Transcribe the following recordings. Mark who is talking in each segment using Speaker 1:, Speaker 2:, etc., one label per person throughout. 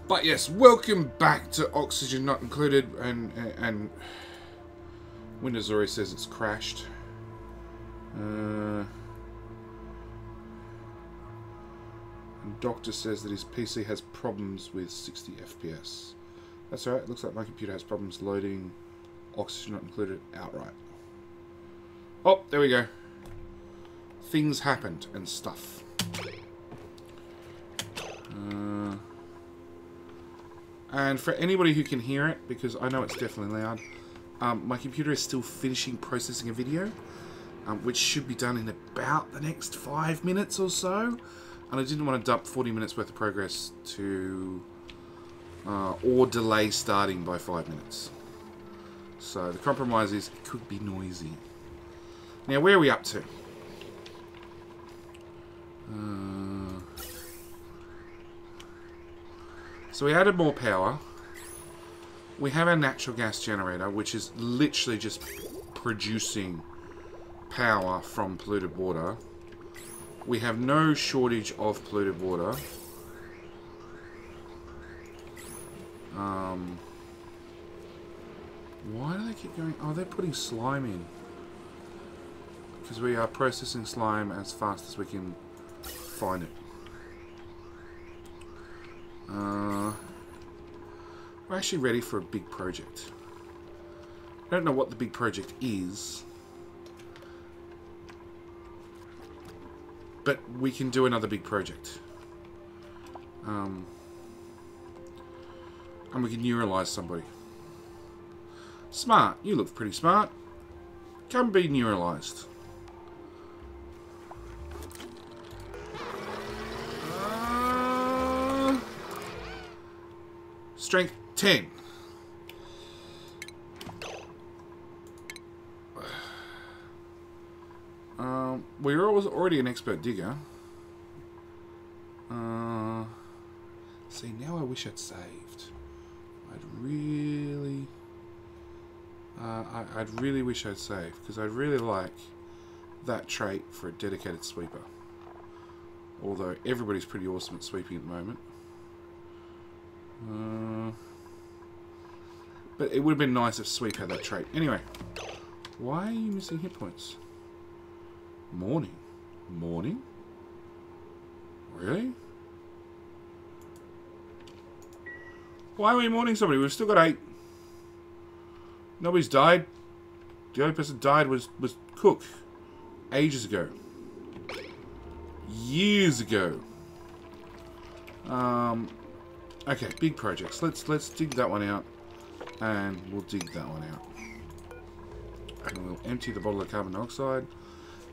Speaker 1: But yes, welcome back to Oxygen Not Included, and Windows already says it's crashed. And Doctor says that his PC has problems with 60 FPS. That's alright, it looks like my computer has problems loading Oxygen Not Included outright. Oh, there we go. Things happened and stuff. And for anybody who can hear it, because I know it's definitely loud, my computer is still finishing processing a video, which should be done in about the next 5 minutes or so. And I didn't want to dump 40 minutes worth of progress to, or delay starting by 5 minutes. So the compromise is it could be noisy. Now, where are we up to? So we added more power. We have our natural gas generator, which is literally just producing power from polluted water. We have no shortage of polluted water. Why do they keep going? Oh, they're putting slime in. Because we are processing slime as fast as we can find it. We're actually ready for a big project. I don't know what the big project is, but we can do another big project. And we can neuralize somebody. Smart. You look pretty smart. Come be neuralized. Strength 10. We're already an expert digger. See, now I wish I'd saved. I'd really wish I'd saved, because I'd really like that trait for a dedicated sweeper. Although everybody's pretty awesome at sweeping at the moment. But it would have been nice if Sweep had that trait. Anyway, why are you missing hit points? Morning. Morning? Really? Why are we mourning somebody? We've still got 8. Nobody's died. The only person that died was Cook. Ages ago. Years ago. Okay, big projects. Let's dig that one out. And we'll dig that one out. And we'll empty the bottle of carbon dioxide.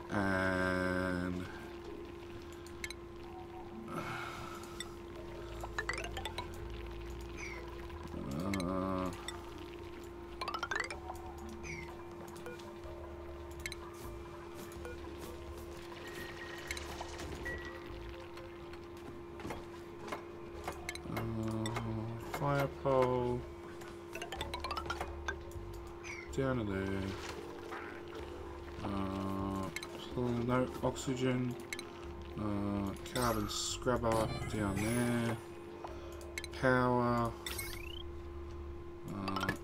Speaker 1: And fire pole down to there. No oxygen. Carbon scrubber down there. Power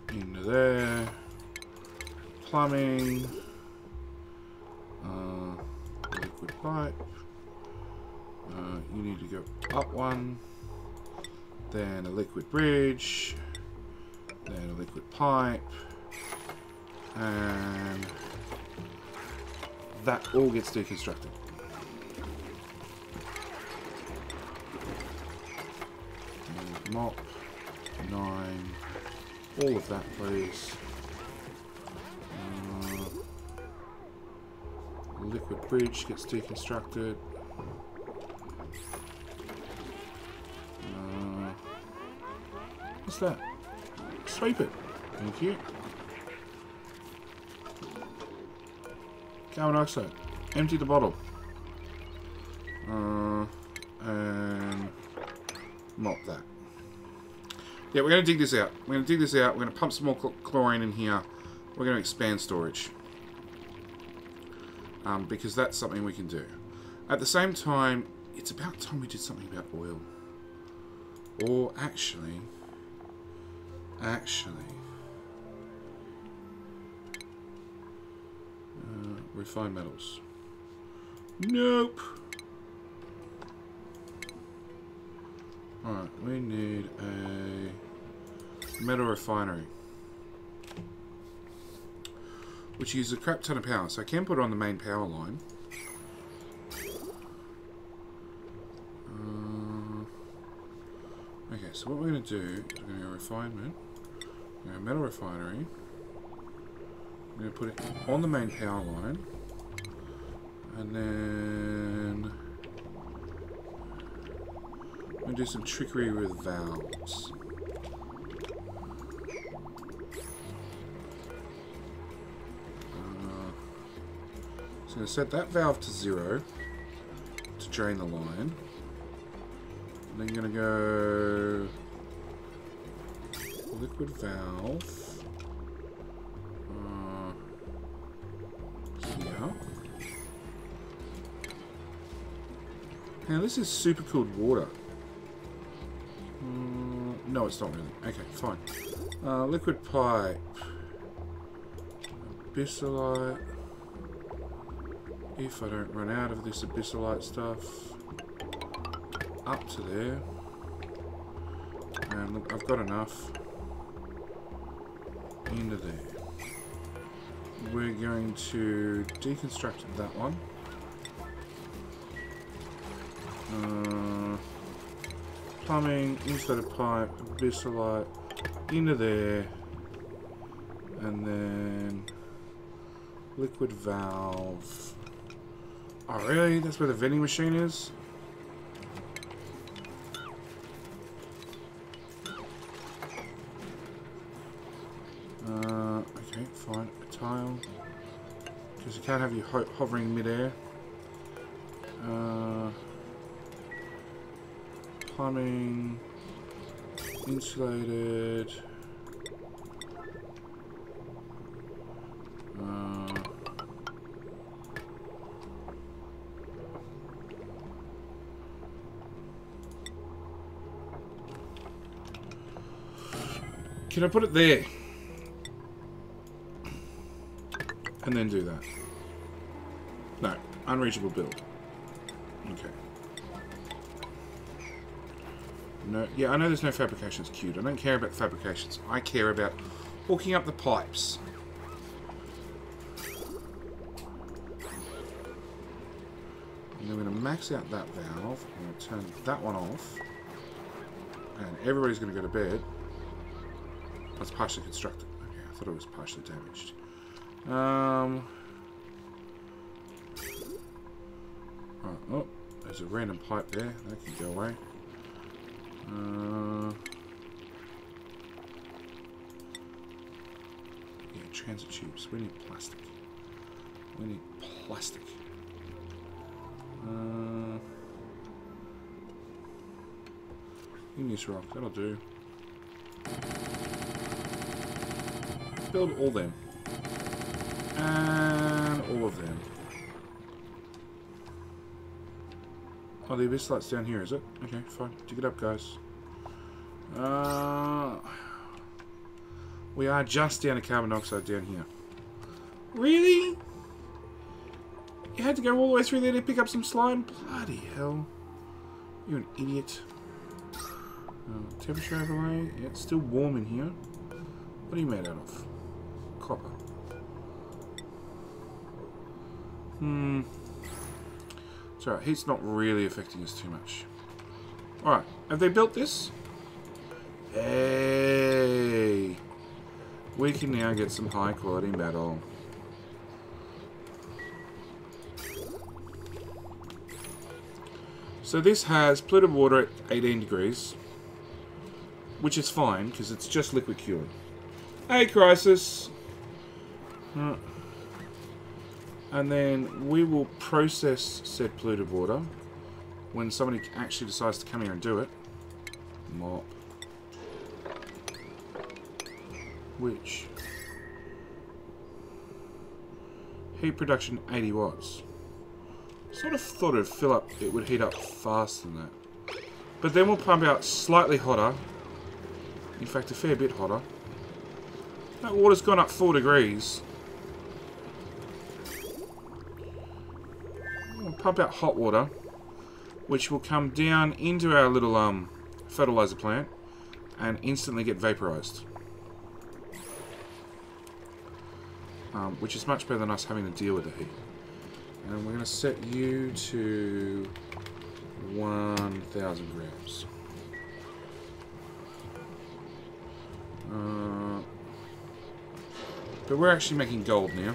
Speaker 1: into there. Plumbing. Liquid pipe. You need to go up one. Then a liquid bridge. Then a liquid pipe. And that all gets deconstructed. And mop, 9, all of that, please. Liquid bridge gets deconstructed. What's that? Sweep it. Thank you. Carbon dioxide. Empty the bottle. And mop that. Yeah, we're going to dig this out. We're going to dig this out. We're going to pump some more chlorine in here. We're going to expand storage. Because that's something we can do. At the same time, it's about time we did something about oil. Or actually, refined metals. Nope. Alright, we need a metal refinery, which uses a crap ton of power, so I can put it on the main power line. Okay, so what we're going to do is we're going to go refinement, we're going to metal refinery, we're going to put it on the main power line, and then we're going to do some trickery with valves. So I'm going to set that valve to 0 to drain the line. And then you're going to go liquid valve here. Now this is super cooled water. No, it's not really. Okay, fine. Liquid pipe. Abyssalite. If I don't run out of this abyssalite stuff. Up to there. And look, I've got enough. Into there. We're going to deconstruct that one. Plumbing, insulated pipe, abyssalite, into there. And then liquid valve. Oh really? That's where the vending machine is? Okay, fine. A tile. Because you can't have you hovering mid-air. Plumbing. Insulated. Can I put it there? And then do that. No. Unreachable build. Okay. No. Yeah, I know there's no fabrications queued. I don't care about fabrications. I care about hooking up the pipes. And then we're going to max out that valve. I'm going to turn that one off. And everybody's going to go to bed. That's partially constructed. Okay, I thought it was partially damaged. Right, oh, there's a random pipe there. That can go away. Yeah, transit tubes. We need plastic. We need plastic. Igneous rock. That'll do. Build all them. And all of them. Oh, the abyss light's down here, is it? Okay, fine. Dig it up, guys. We are just down to carbon dioxide down here. Really? You had to go all the way through there to pick up some slime? Bloody hell. You're an idiot. Temperature overlay. Yeah, it's still warm in here. What are you made out of? Copper. It's alright, heat's not really affecting us too much. Alright, have they built this? Hey! We can now get some high quality metal. So this has polluted water at 18 degrees. Which is fine, because it's just liquid cured. Hey, Crisis! And then we will process said polluted water when somebody actually decides to come here and do it. Mop. Which? Heat production 80 watts. Sort of thought it'd fill up, it would heat up faster than that. But then we'll pump out slightly hotter. In fact, a fair bit hotter. That water's gone up 4 degrees. We'll pump out hot water, which will come down into our little fertilizer plant and instantly get vaporized. Which is much better than us having to deal with the heat. And we're going to set you to 1,000 grams. But we're actually making gold now.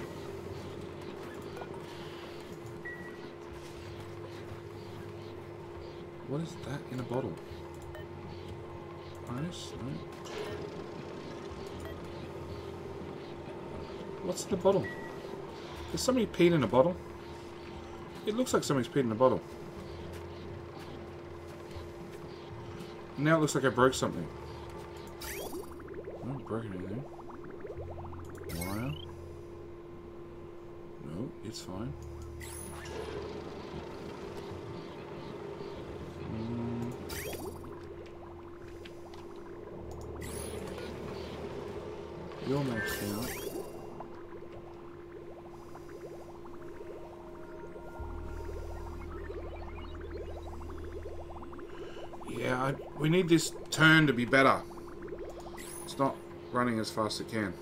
Speaker 1: What is that in a bottle? Ice? No. What's in the bottle? Has somebody peed in a bottle? It looks like somebody's peed in a bottle. Now it looks like I broke something. I haven't broken anything. Wire? No, it's fine. You're maxed out. Yeah, we need this turn to be better. It's not running as fast as it can.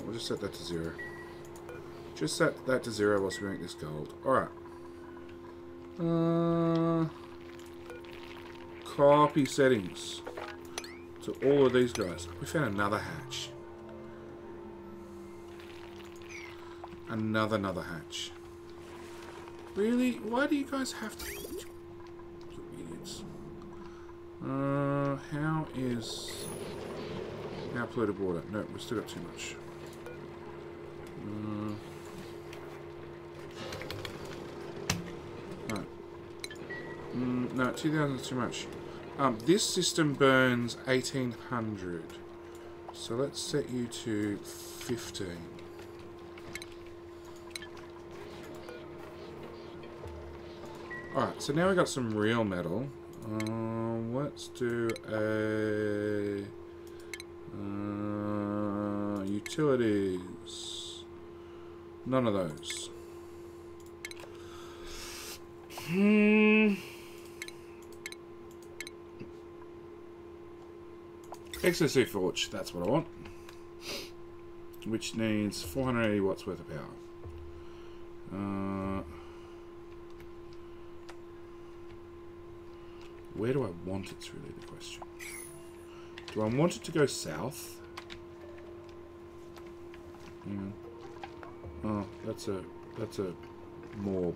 Speaker 1: We'll just set that to 0. Just set that to 0 whilst we make this gold. Alright. Copy settings to all of these guys. We found another hatch. Another hatch. Really? Why do you guys have to... You idiots. How is... How polluted water? No, we've still got too much. No. No, 2,000 is too much. This system burns 1,800. So let's set you to 15. Alright, so now we've got some real metal. Let's do a... utilities. None of those. XSC Forge, that's what I want. Which needs 480 watts worth of power. Where do I want it's really the question. Do I want it to go south? Oh, that's a morb.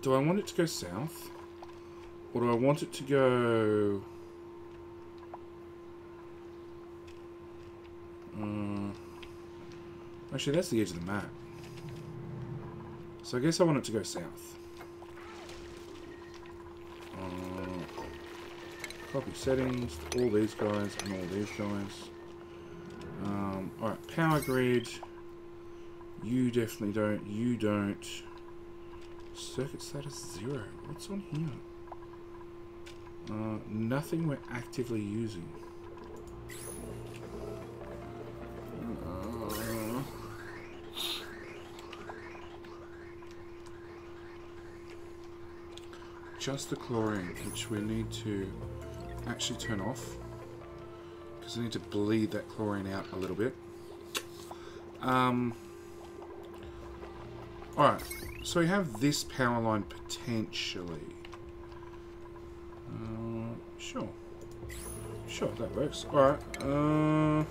Speaker 1: Do I want it to go south? Or do I want it to go... Actually, that's the edge of the map. So I guess I want it to go south. Copy settings, all these guys and all these guys. Alright, power grid. You definitely don't. You don't. Circuit status 0. What's on here? Nothing we're actively using. Just the chlorine, which we need to actually turn off. Because I need to bleed that chlorine out a little bit. Alright, so we have this power line potentially. Sure. Sure, that works. Alright, no.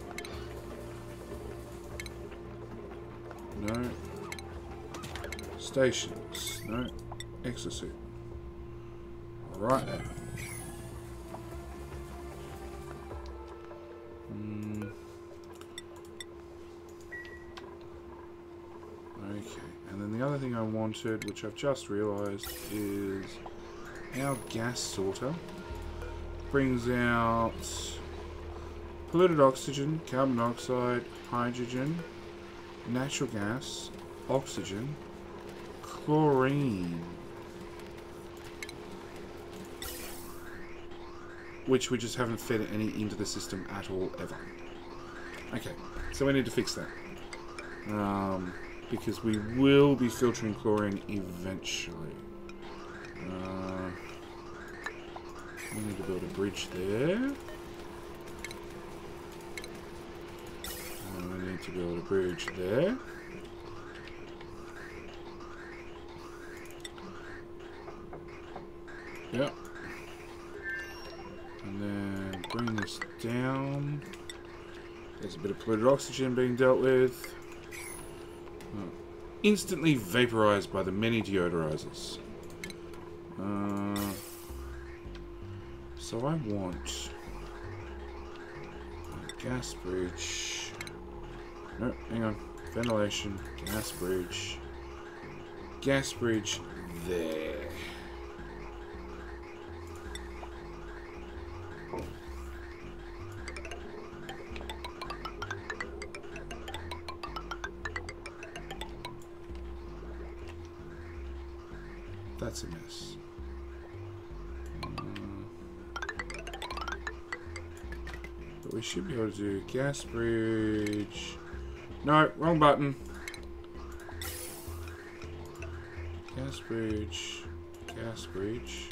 Speaker 1: Stations. No. Exosuit. Right there. Okay, and then the other thing I wanted, which I've just realised, is our gas sorter. Brings out polluted oxygen, carbon dioxide, hydrogen, natural gas, oxygen, chlorine, which we just haven't fed any into the system at all, ever. Okay, so we need to fix that. Because we will be filtering chlorine eventually. We need to build a bridge there. And we need to build a bridge there. Yep. And then bring this down. There's a bit of polluted oxygen being dealt with. Instantly vaporized by the many deodorizers. So I want a gas bridge. No, hang on. Ventilation, gas bridge. Gas bridge there. That's a mess. But we should be able to do gas bridge. No, wrong button. Gas bridge. Gas bridge.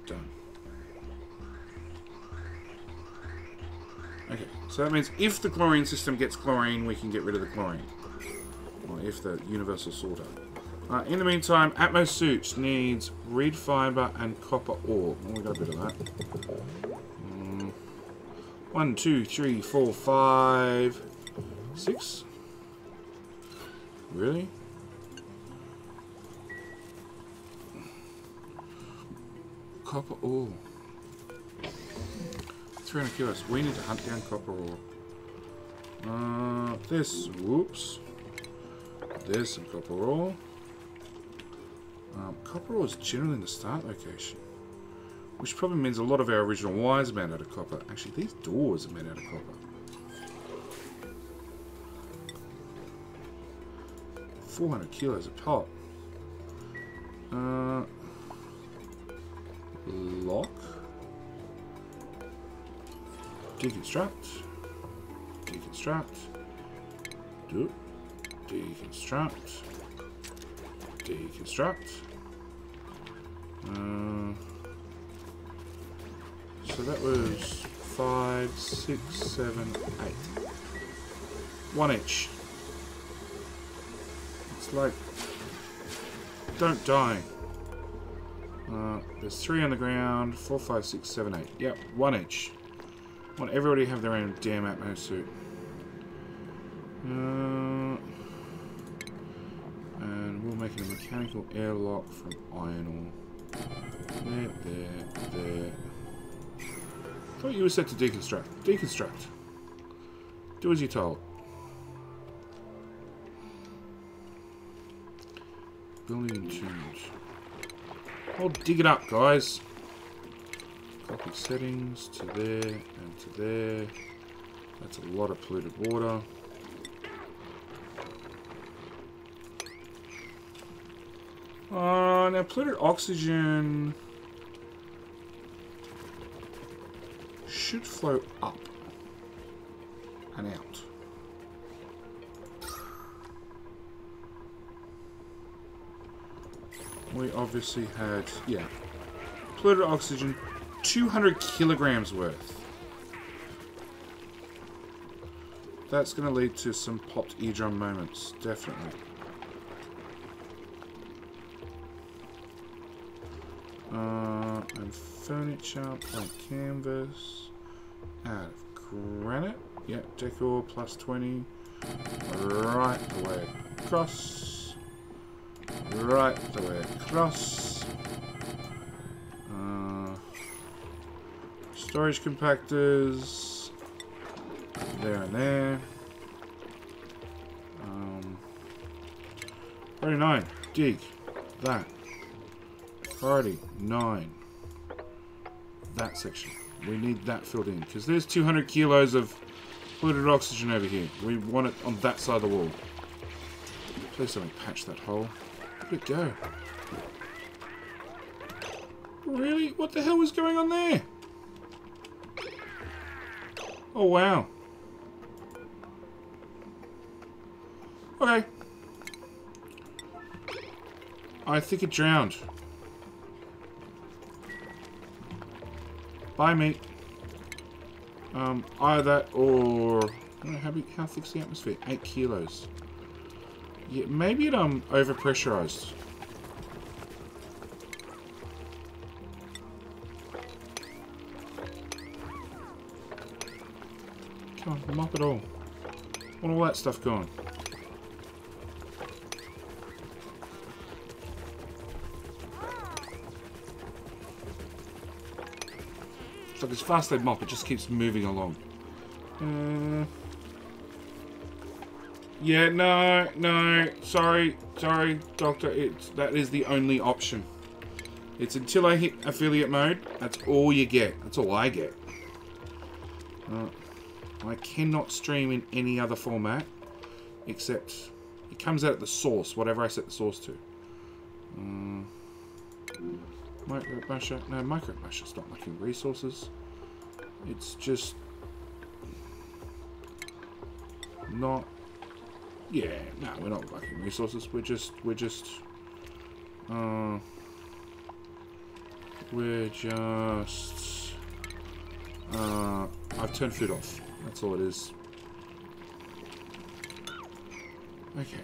Speaker 1: Done. Okay, so that means if the chlorine system gets chlorine, we can get rid of the chlorine. Or if the universal sorter. In the meantime, Atmos suit needs reed fiber and copper ore. Oh, we got a bit of that. 1, 2, 3, 4, 5, 6. Really? Copper ore. 300 kilos. We need to hunt down copper ore. Whoops. There's some copper ore. Copper ore is generally in the start location. Which probably means a lot of our original wires are made out of copper. Actually, these doors are made out of copper. 400 kilos a pop. Lock. Deconstruct. Deconstruct. Deconstruct. Deconstruct. So that was 5, 6, 7, 8. 1 each. It's like, don't die. There's 3 on the ground. 4, 5, 6, 7, 8. Yep, 1 each. I want everybody to have their own damn Atmos suit. And we'll make it a mechanical airlock from iron ore. There. I thought you were set to deconstruct. Deconstruct. Do as you're told. Building and tunes. Oh, dig it up, guys. Copy settings to there and to there. That's a lot of polluted water. Now polluted oxygen should flow up and out. We obviously had, yeah, polluted oxygen, 200 kilograms worth. That's going to lead to some popped eardrum moments, definitely. And furniture, plank canvas, out of granite, yeah, decor plus 20, right the way across, right the way across, storage compactors, there and there, 39, dig, that. Priority 9. That section. We need that filled in because there's 200 kilos of Polluted oxygen over here. We want it on that side of the wall. Please don't patch that hole. Where'd it go? Really? What the hell was going on there? Oh, wow. Okay. I think it drowned. Bye, mate. Either that or... I don't know, how thick's the atmosphere? 8 kilos. Yeah, maybe it overpressurized. Come on, mop it all. I want all that stuff gone. It's like as fast as they mop, it just keeps moving along. Yeah, no, sorry, doctor. That is the only option. It's until I hit affiliate mode. That's all you get. That's all I get. I cannot stream in any other format, except it comes out at the source, whatever I set the source to. Micro basher. No, micro basher's not lacking resources. It's just not. Yeah, no, we're not lacking resources. We're just. I've turned food off. That's all it is. Okay.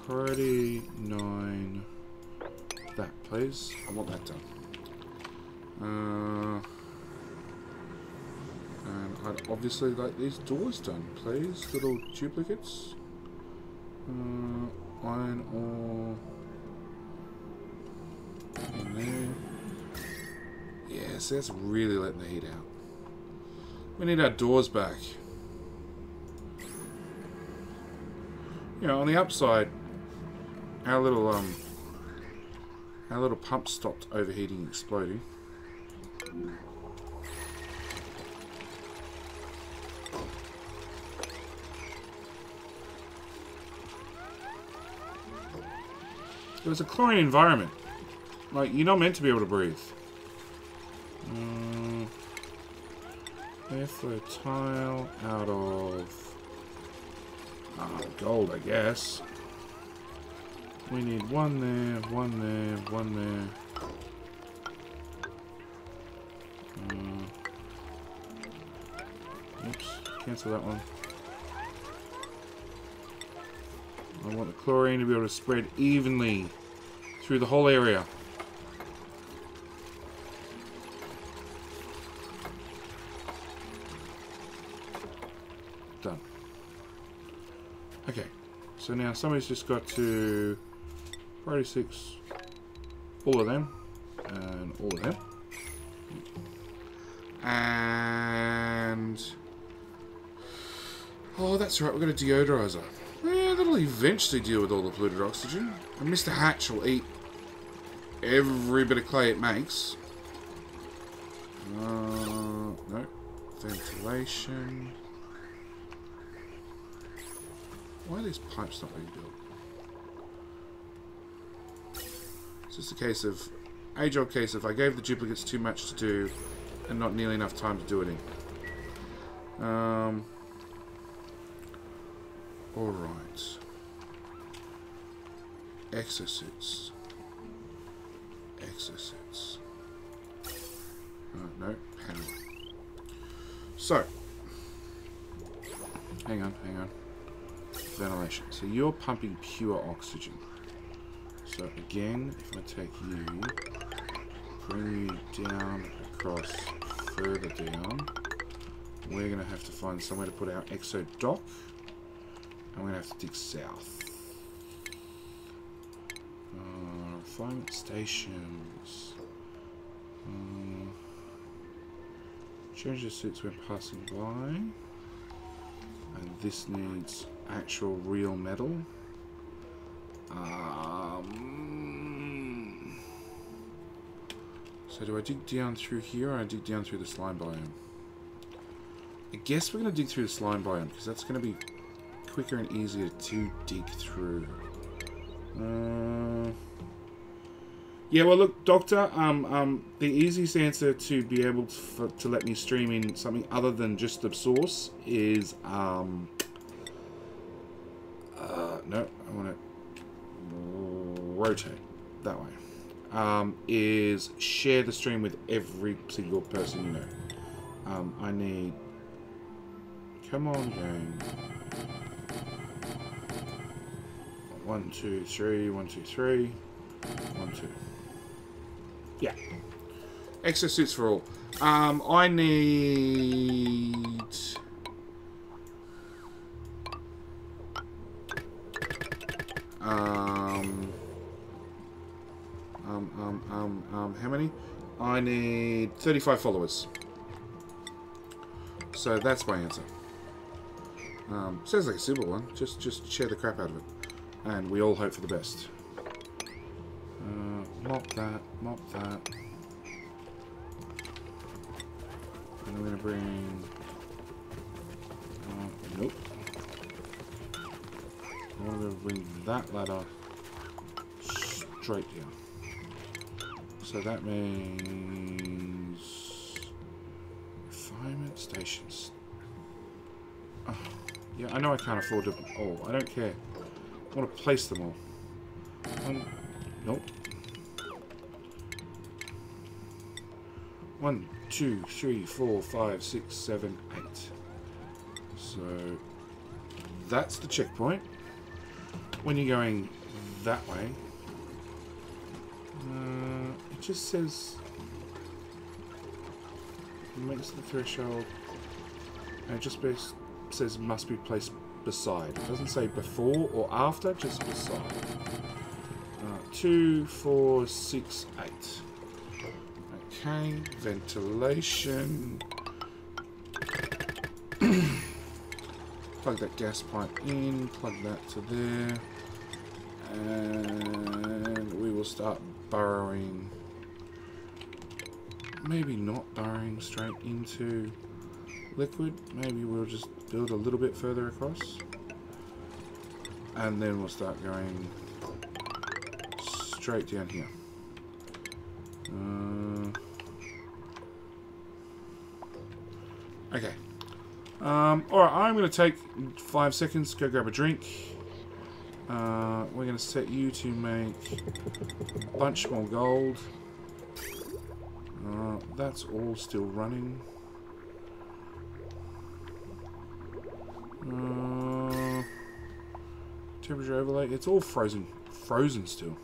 Speaker 1: Priority 9. That, please. I want that done. And I'd obviously like these doors done, please. Little duplicates. Iron ore. In there. Yeah, so that's really letting the heat out. We need our doors back. You know, on the upside, our little pump stopped overheating and exploding. It was a chlorine environment. Like, you're not meant to be able to breathe. Airflow tile out of gold, I guess. We need one there, one there, one there. Oops, cancel that one. I want the chlorine to be able to spread evenly through the whole area. Done. Okay, so now somebody's just got to priority 6, all of them, and all of them. And oh, that's right, we've got a deodorizer. Yeah, that'll eventually deal with all the polluted oxygen. And Mr. Hatch will eat every bit of clay it makes. No. Ventilation. Why are these pipes not being built? It's just a case of, age-old case of I gave the duplicates too much to do and not nearly enough time to do it in. Alright. Exosuits. Exosuits. No, panel. So. Hang on. Ventilation. So you're pumping pure oxygen. So again, if I take you, bring you down across, further down, we're going to have to find somewhere to put our exo dock. I'm going to have to dig south. Refinement stations. Change the suits when passing by. And this needs actual real metal. So do I dig down through here or I dig down through the slime biome? I guess we're going to dig through the slime biome, because that's going to be quicker and easier to dig through. Yeah, well, look, Doctor, the easiest answer to be able to let me stream in something other than just the source is, no, I want to rotate that way, is share the stream with every single person you know. I need, come on, gang. 1, 2, 3, 1, 2, 3, 1, 2. Yeah. Exosuits for all. I need... how many? I need 35 followers. So that's my answer. Sounds like a simple one. Just share the crap out of it. And we all hope for the best. Mop that, mop that. And I'm going to bring... nope. I'm going to bring that ladder straight here. So that means... refinement stations. Oh, yeah, I know I can't afford them all. I don't care. I want to place them all. Nope. 1, 2, 3, 4, 5, 6, 7, 8. So that's the checkpoint. When you're going that way, it just says makes the threshold, and it just says must be placed beside. It doesn't say before or after, just beside. 2, 4, 6, 8. Okay, ventilation. Plug that gas pipe in, plug that to there, and we will start burrowing. Maybe not burrowing straight into liquid. Maybe we'll just build a little bit further across, and then we'll start going straight down here. Okay. Alright, I'm going to take 5 seconds to go grab a drink. We're going to set you to make a bunch more gold. That's all still running. Temperature overlay. It's all frozen still.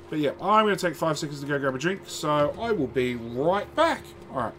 Speaker 1: But yeah, I'm going to take 5 seconds to go grab a drink, so I will be right back. Alright.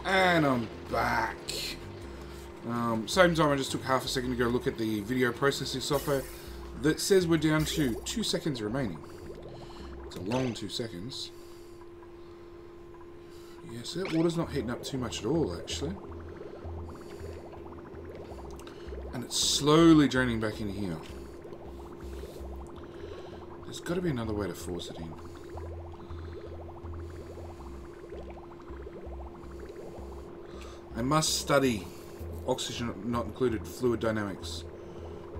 Speaker 1: And I'm back. Same time, I just took half a second to go look at the video processing software that says we're down to 2 seconds remaining. It's a long 2 seconds. Yes, that water's not heating up too much at all, actually. And it's slowly draining back in here. There's got to be another way to force it in. I must study oxygen not included fluid dynamics,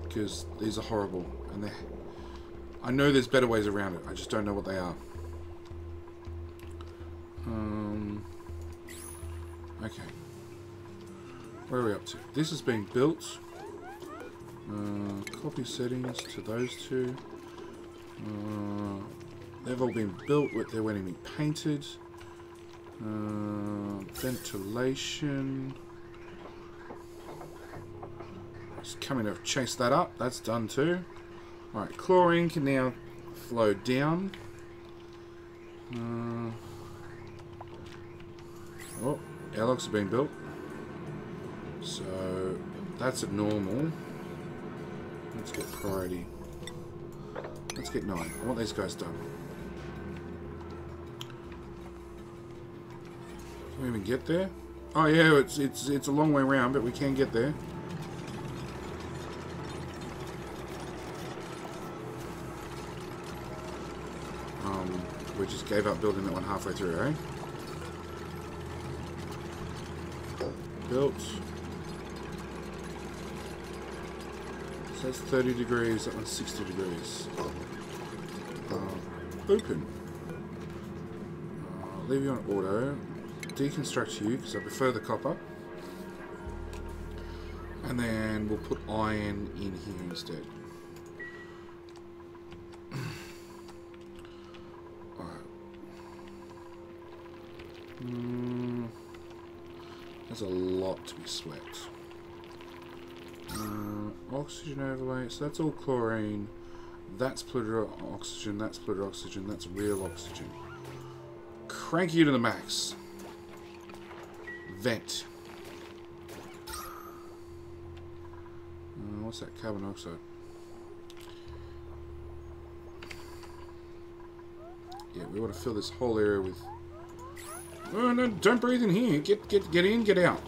Speaker 1: because these are horrible, and I know there's better ways around it. I just don't know what they are. Okay. Where are we up to? This is being built. Copy settings to those two. They've all been built. They're waiting to be painted. Ventilation. Just coming to chase that up. That's done too. Alright, chlorine can now flow down. Oh, airlocks are being built. So that's at normal. Let's get priority. Let's get 9. I want these guys done. Can we even get there? Oh yeah, it's a long way around, but we can get there. We just gave up building that one halfway through, eh? Built. So that's 30 degrees, that one's 60 degrees. Open. Leave you on auto. Deconstruct you, because I prefer the copper. And then we'll put iron in here instead. There's a lot to be swept. Oxygen overlay, so that's all chlorine. That's polluted oxygen, that's polluted oxygen, that's real oxygen. Crank you to the max. Vent. What's that? Carbon dioxide. Yeah, we want to fill this whole area with... Oh, no, don't breathe in here. Get in, get out.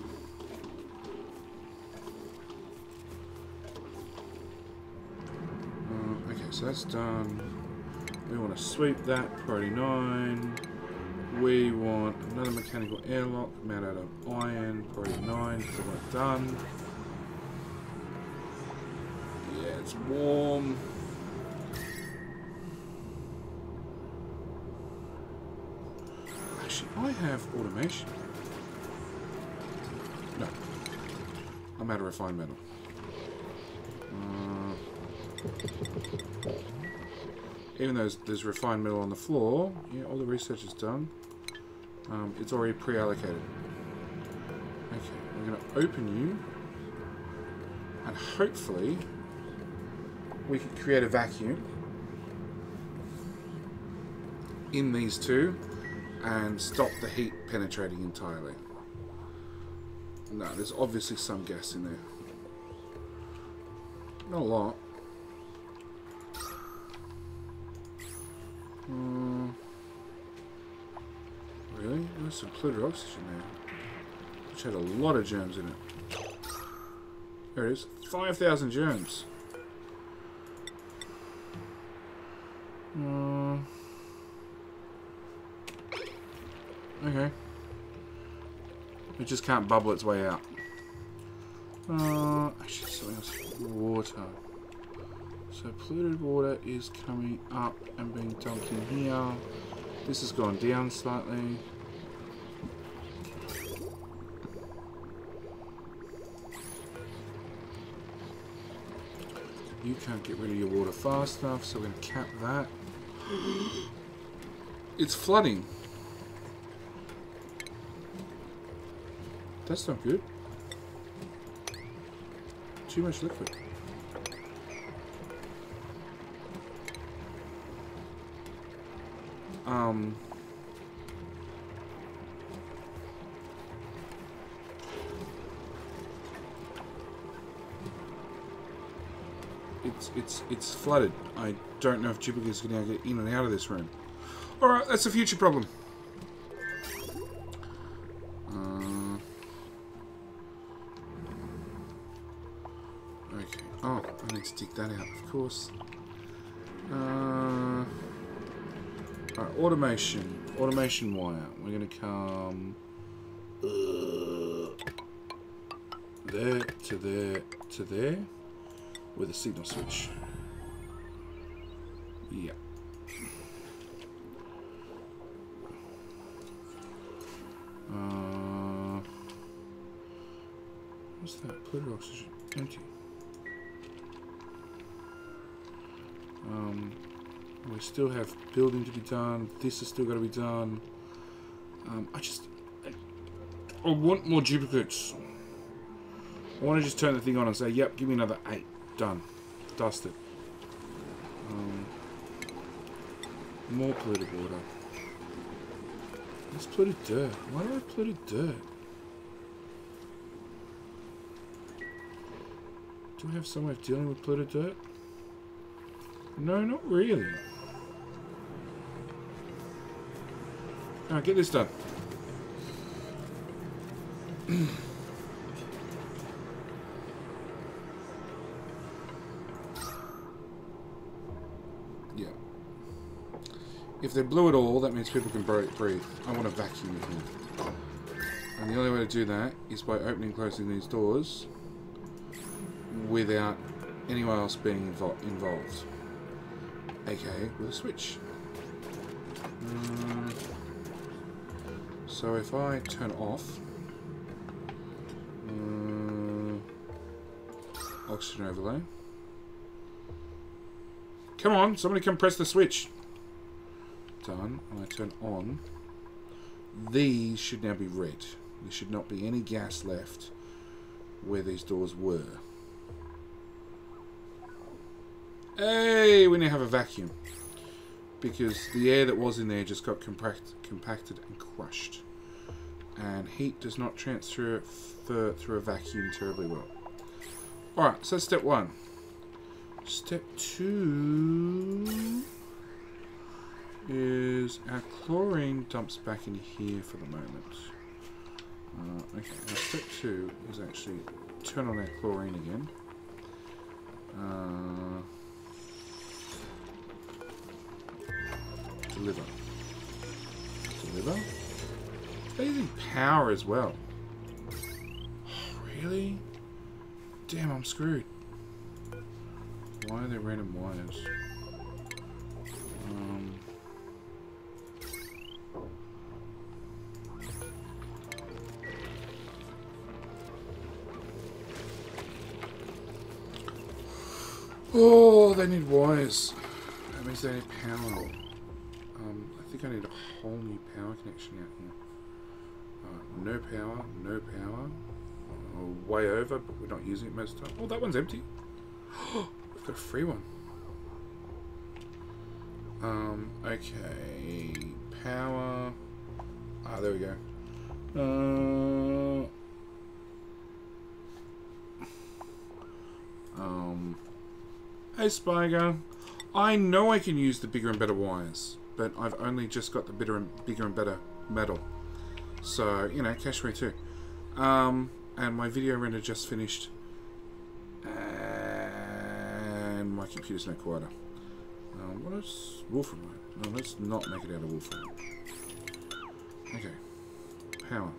Speaker 1: Okay, so that's done. We want to sweep that. Priority 9. We want another mechanical airlock made out of iron. Priority 9. So we're done. Yeah, it's warm. I have automation. No. I'm out of refined metal. Even though there's refined metal on the floor, yeah, all the research is done. It's already pre-allocated. Okay, we're going to open you. And hopefully we can create a vacuum in these two and stop the heat penetrating entirely. No, there's obviously some gas in there. Not a lot. Really? There's some polluted oxygen there, which had a lot of germs in it. There it is. 5,000 germs. Okay. It just can't bubble its way out. Actually, something else. Water. So polluted water is coming up and being dumped in here. This has gone down slightly. You can't get rid of your water fast enough, so we're going to cap that. It's flooding. That's not good. Too much liquid. It's flooded. I don't know if Jupiter's going to get in and out of this room. Alright, that's a future problem. Okay. Oh, I need to dig that out, of course. Alright, automation. Automation wire. We're going to come... there, to there, to there. With a signal switch. Yeah. What's that? Polluted oxygen. Empty. We still have building to be done. This has still got to be done. I want more duplicates. I want to just turn the thing on and say, yep, give me another 8. Done. Dusted. More polluted water. Let's polluted dirt. Why do I polluted dirt? Do I have some way of dealing with polluted dirt? No, not really. Alright, get this done. Yeah. If they blew it all, that means people can breathe. I want a vacuum in here. And the only way to do that is by opening and closing these doors without anyone else being involved. AKA with a switch. So if I turn off oxygen overlay. Come on, somebody come press the switch. Done. And I turn on. These should now be red. There should not be any gas left where these doors were. Hey, we now have a vacuum. Because the air that was in there just got compacted and crushed. And heat does not transfer through a vacuum terribly well. Alright, so that's step 1. Step 2 is our chlorine dumps back in here for the moment. Okay, now step 2 is actually turn on our chlorine again. Deliver. Deliver? They're using power as well. Oh, really? Damn, I'm screwed. Why are there random wires? Oh, they need wires. That means they need power. I think I need a whole new power connection out here. No power, no power. Way over, but we're not using it most of the time. Oh, that one's empty. We've got a free one. Okay. Power. Ah, there we go. Hey, Spiger. I know I can use the bigger and better wires, but I've only just got the bigger and better metal. So, you know, cash free too. And my video render just finished. And my computer's no quieter. What is Wolfram? No, let's not make it out of Wolfram. Okay. Power.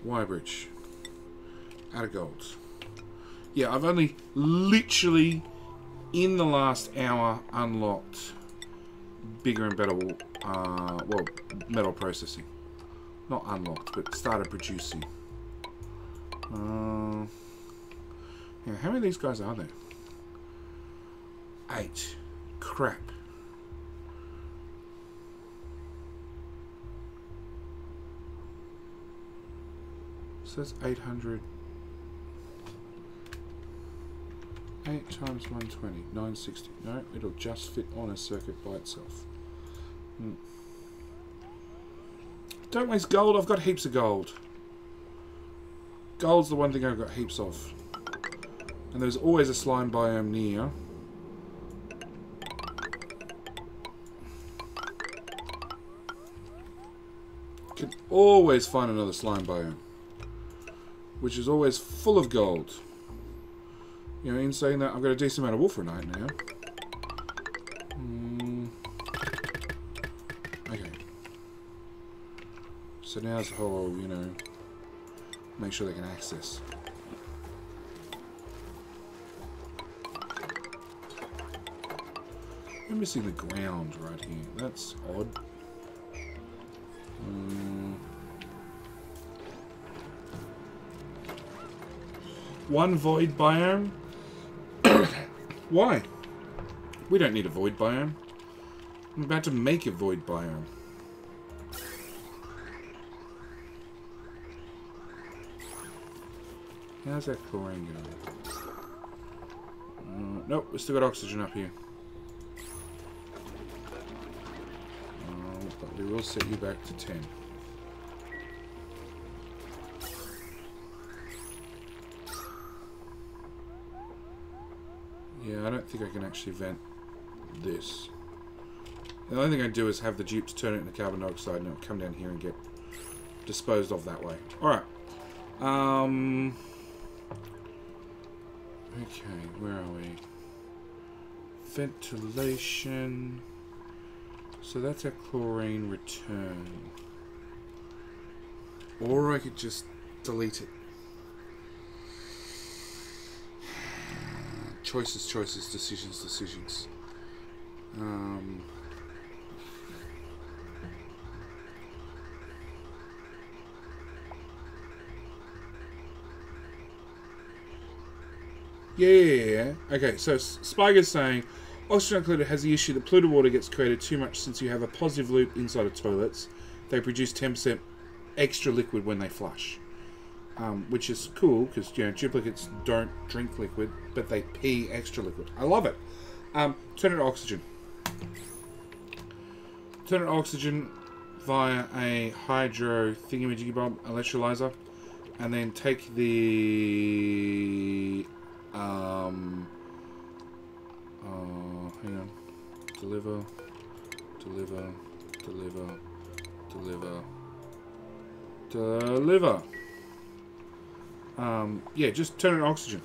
Speaker 1: Wire bridge. Out of gold. Yeah, I've only literally in the last hour unlocked bigger and better, well, metal processing. Not unlocked, but started producing. Yeah, how many of these guys are there? 8. Crap. So that's 800. 8 times 120, 960. No, it'll just fit on a circuit by itself. Don't waste gold, I've got heaps of gold. Gold's the one thing I've got heaps of. And there's always a slime biome near. Can always find another slime biome, which is always full of gold. You know, in saying that, I've got a decent amount of wolframite now. Okay. So now it's the whole, you know, make sure they can access. I'm missing the ground right here. That's odd. One void biome? Why? We don't need a void biome. I'm about to make a void biome. How's that chlorine going? Nope, we still got oxygen up here. But we will set you back to 10. Yeah, I don't think I can actually vent this. The only thing I do is have the dupes turn it into carbon dioxide and it'll come down here and get disposed of that way. Alright. Okay, where are we? Ventilation. So that's a chlorine return. Or I could just delete it. Choices, choices, decisions, decisions. Yeah. Okay, so Spiger's saying, oxygen included has the issue that polluted water gets created too much since you have a positive loop inside of toilets. They produce 10% extra liquid when they flush. Which is cool, because, you know, duplicates don't drink liquid, but they pee extra liquid. I love it. Turn it to oxygen. Turn it to oxygen via a hydro thingamajiggy-bob electrolyzer, and then take the... hang on. Deliver. Yeah, just turn it to oxygen.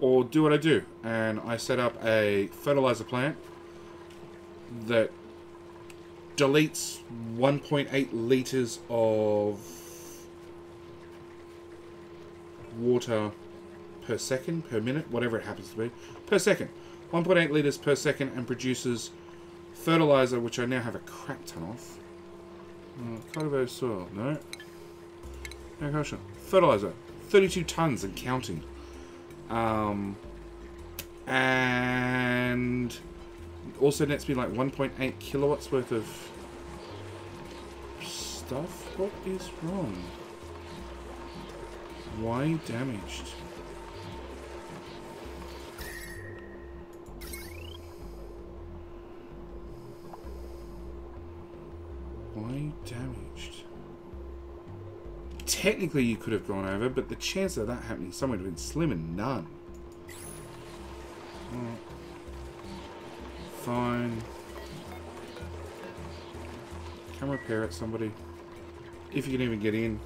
Speaker 1: Or do what I do, and I set up a fertilizer plant that deletes 1.8 liters of water per second, per minute, whatever it happens to be, per second. 1.8 liters per second, and produces fertilizer, which I now have a crap ton of. Cultivated soil, no. No question. Fertilizer, 32 tons and counting. And also nets me like 1.8 kilowatts worth of stuff. What is wrong? Why damaged? Why damaged? Technically you could have gone over, but the chance of that happening somewhere would have been slim and none. Fine. Come repair it, somebody. If you can even get in.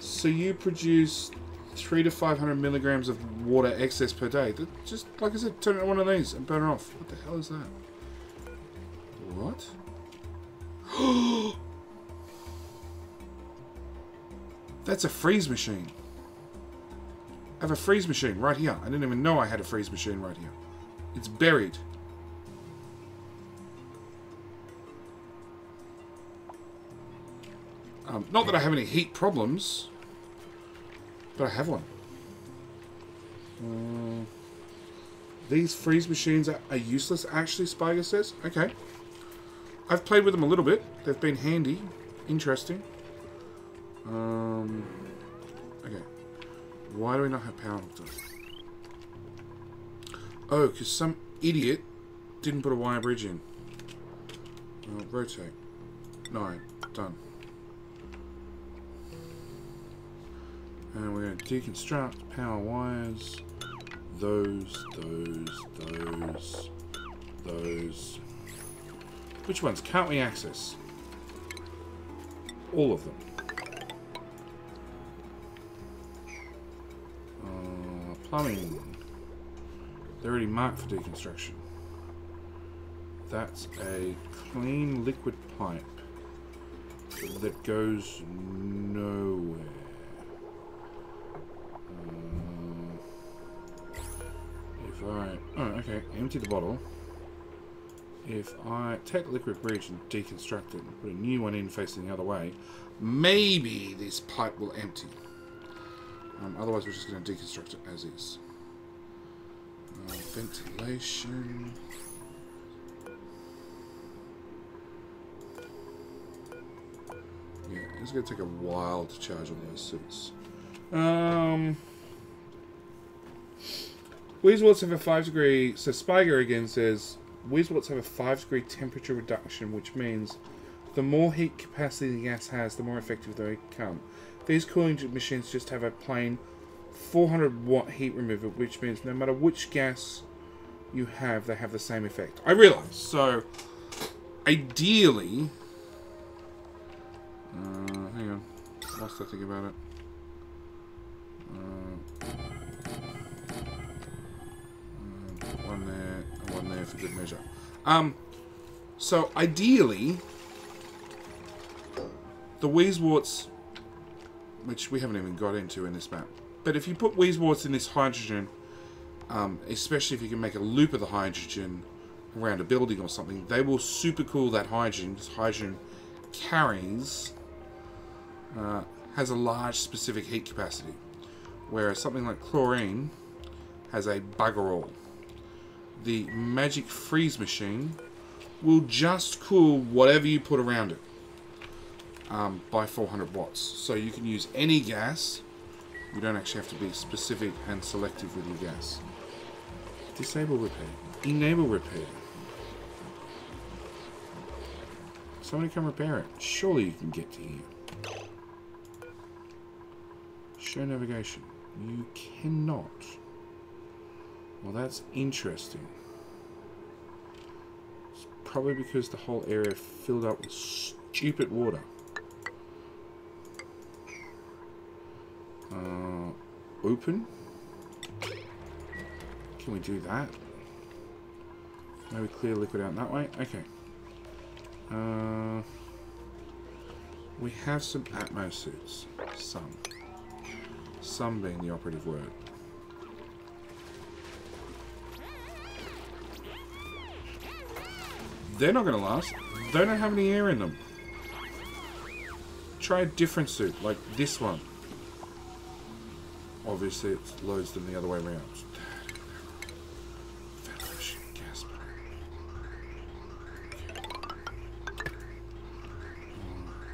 Speaker 1: So you produce 300 to 500 milligrams of water excess per day. Just, like I said, turn it on one of these and burn it off. What the hell is that? What? That's a freeze machine. I have a freeze machine right here. I didn't even know I had a freeze machine right here. It's buried. Not that I have any heat problems, but I have one. These freeze machines are useless, actually, Spiger says. Okay. I've played with them a little bit. They've been handy. Interesting. Okay. Why do we not have power hooked up? Oh, because some idiot didn't put a wire bridge in. Rotate. 9. Done. And we're going to deconstruct power wires. Those. those. Which ones can't we access? All of them. Plumbing. They're already marked for deconstruction. That's a clean liquid pipe that goes nowhere. If I... Oh, okay. Empty the bottle. If I take the liquid bridge and deconstruct it and put a new one in facing the other way, maybe this pipe will empty. Otherwise, we're just going to deconstruct it as is. Ventilation. Yeah, it's going to take a while to charge all those suits. Weezewarts have a 5-degree... So Spiger again says, Weezewarts have a 5-degree temperature reduction, which means the more heat capacity the gas has, the more effective they become. These cooling machines just have a plain 400 watt heat remover, which means no matter which gas you have, they have the same effect. I realise. So, ideally... hang on. Whilst I think about it. One there, and one there for good measure. So, ideally, the Weezewarts, which we haven't even got into in this map, but if you put Weezewarts in this hydrogen, especially if you can make a loop of the hydrogen around a building or something, they will supercool that hydrogen, because hydrogen carries, has a large specific heat capacity, whereas something like chlorine has a bugger all. The magic freeze machine will just cool whatever you put around it by 400 watts. So you can use any gas. You don't actually have to be specific and selective with your gas. Disable repair. Enable repair. Somebody come repair it. Surely you can get to here. Show navigation. You cannot. Well, that's interesting. It's probably because the whole area filled up with stupid water. Open? Can we do that? Maybe clear liquid out that way? Okay. We have some Atmo suits. Some. Some being the operative word. They're not going to last. They don't have any air in them. Try a different suit, like this one. Obviously, it loads them the other way around. Ventilation, gas.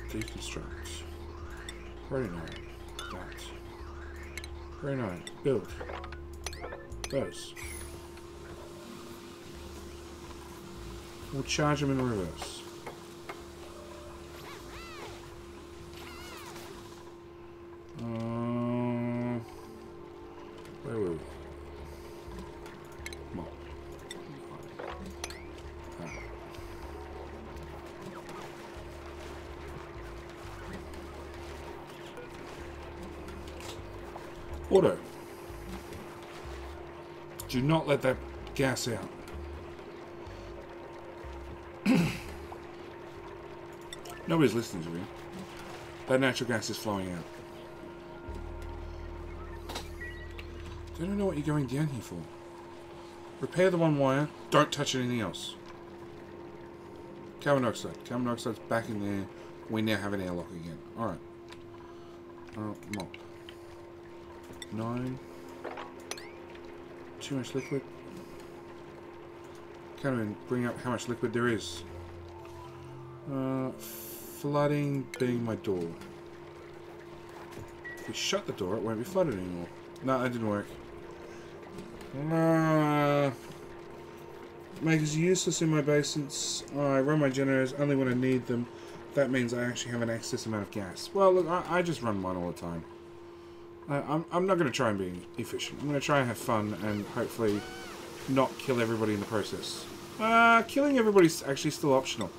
Speaker 1: Deconstruct. Very nice. That. Very nice. Build. Those. We'll charge them in reverse. Where were we? Mop. Auto. Do not let that gas out. Nobody's listening to me. That natural gas is flowing out. Don't know what you're going down here for. Repair the one wire. Don't touch anything else. Carbon dioxide. Carbon dioxide's back in there. We now have an airlock again. Alright. Mop. 9. Too much liquid. Can't even bring up how much liquid there is. Flooding being my door. If we shut the door, it won't be flooded anymore. No, that didn't work. Makes useless in my basins. I run my generators only when I need them. That means I actually have an excess amount of gas. Well, look, I just run mine all the time. I'm not going to try and be efficient. I'm going to try and have fun and hopefully not kill everybody in the process. Killing everybody's actually still optional.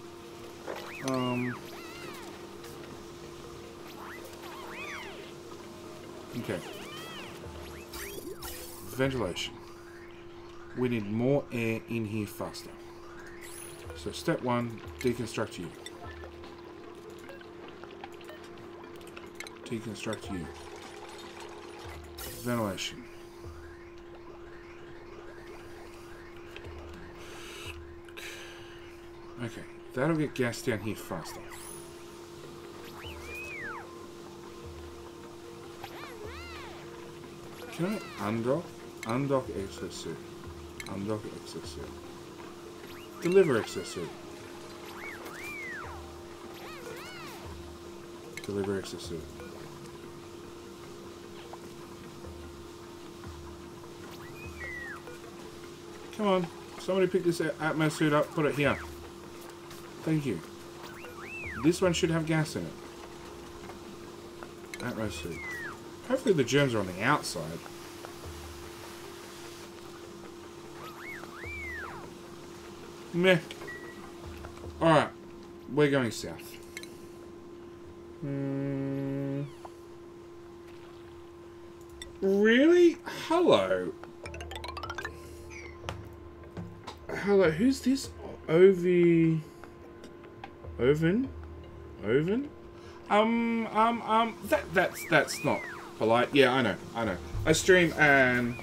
Speaker 1: Okay. Ventilation. We need more air in here faster. So step 1, deconstruct you. Deconstruct you. Ventilation. Okay, that'll get gas down here faster. Can I undock? Undock exosuit. Undock exosuit. Deliver exosuit. Deliver exosuit. Come on, somebody pick this Atmos suit up, put it here. Thank you. This one should have gas in it. Atmos suit. Hopefully the germs are on the outside. Meh. Alright. We're going south. Really? Hello. Hello, who's this? Oven? That's not polite. Yeah, I know. I stream and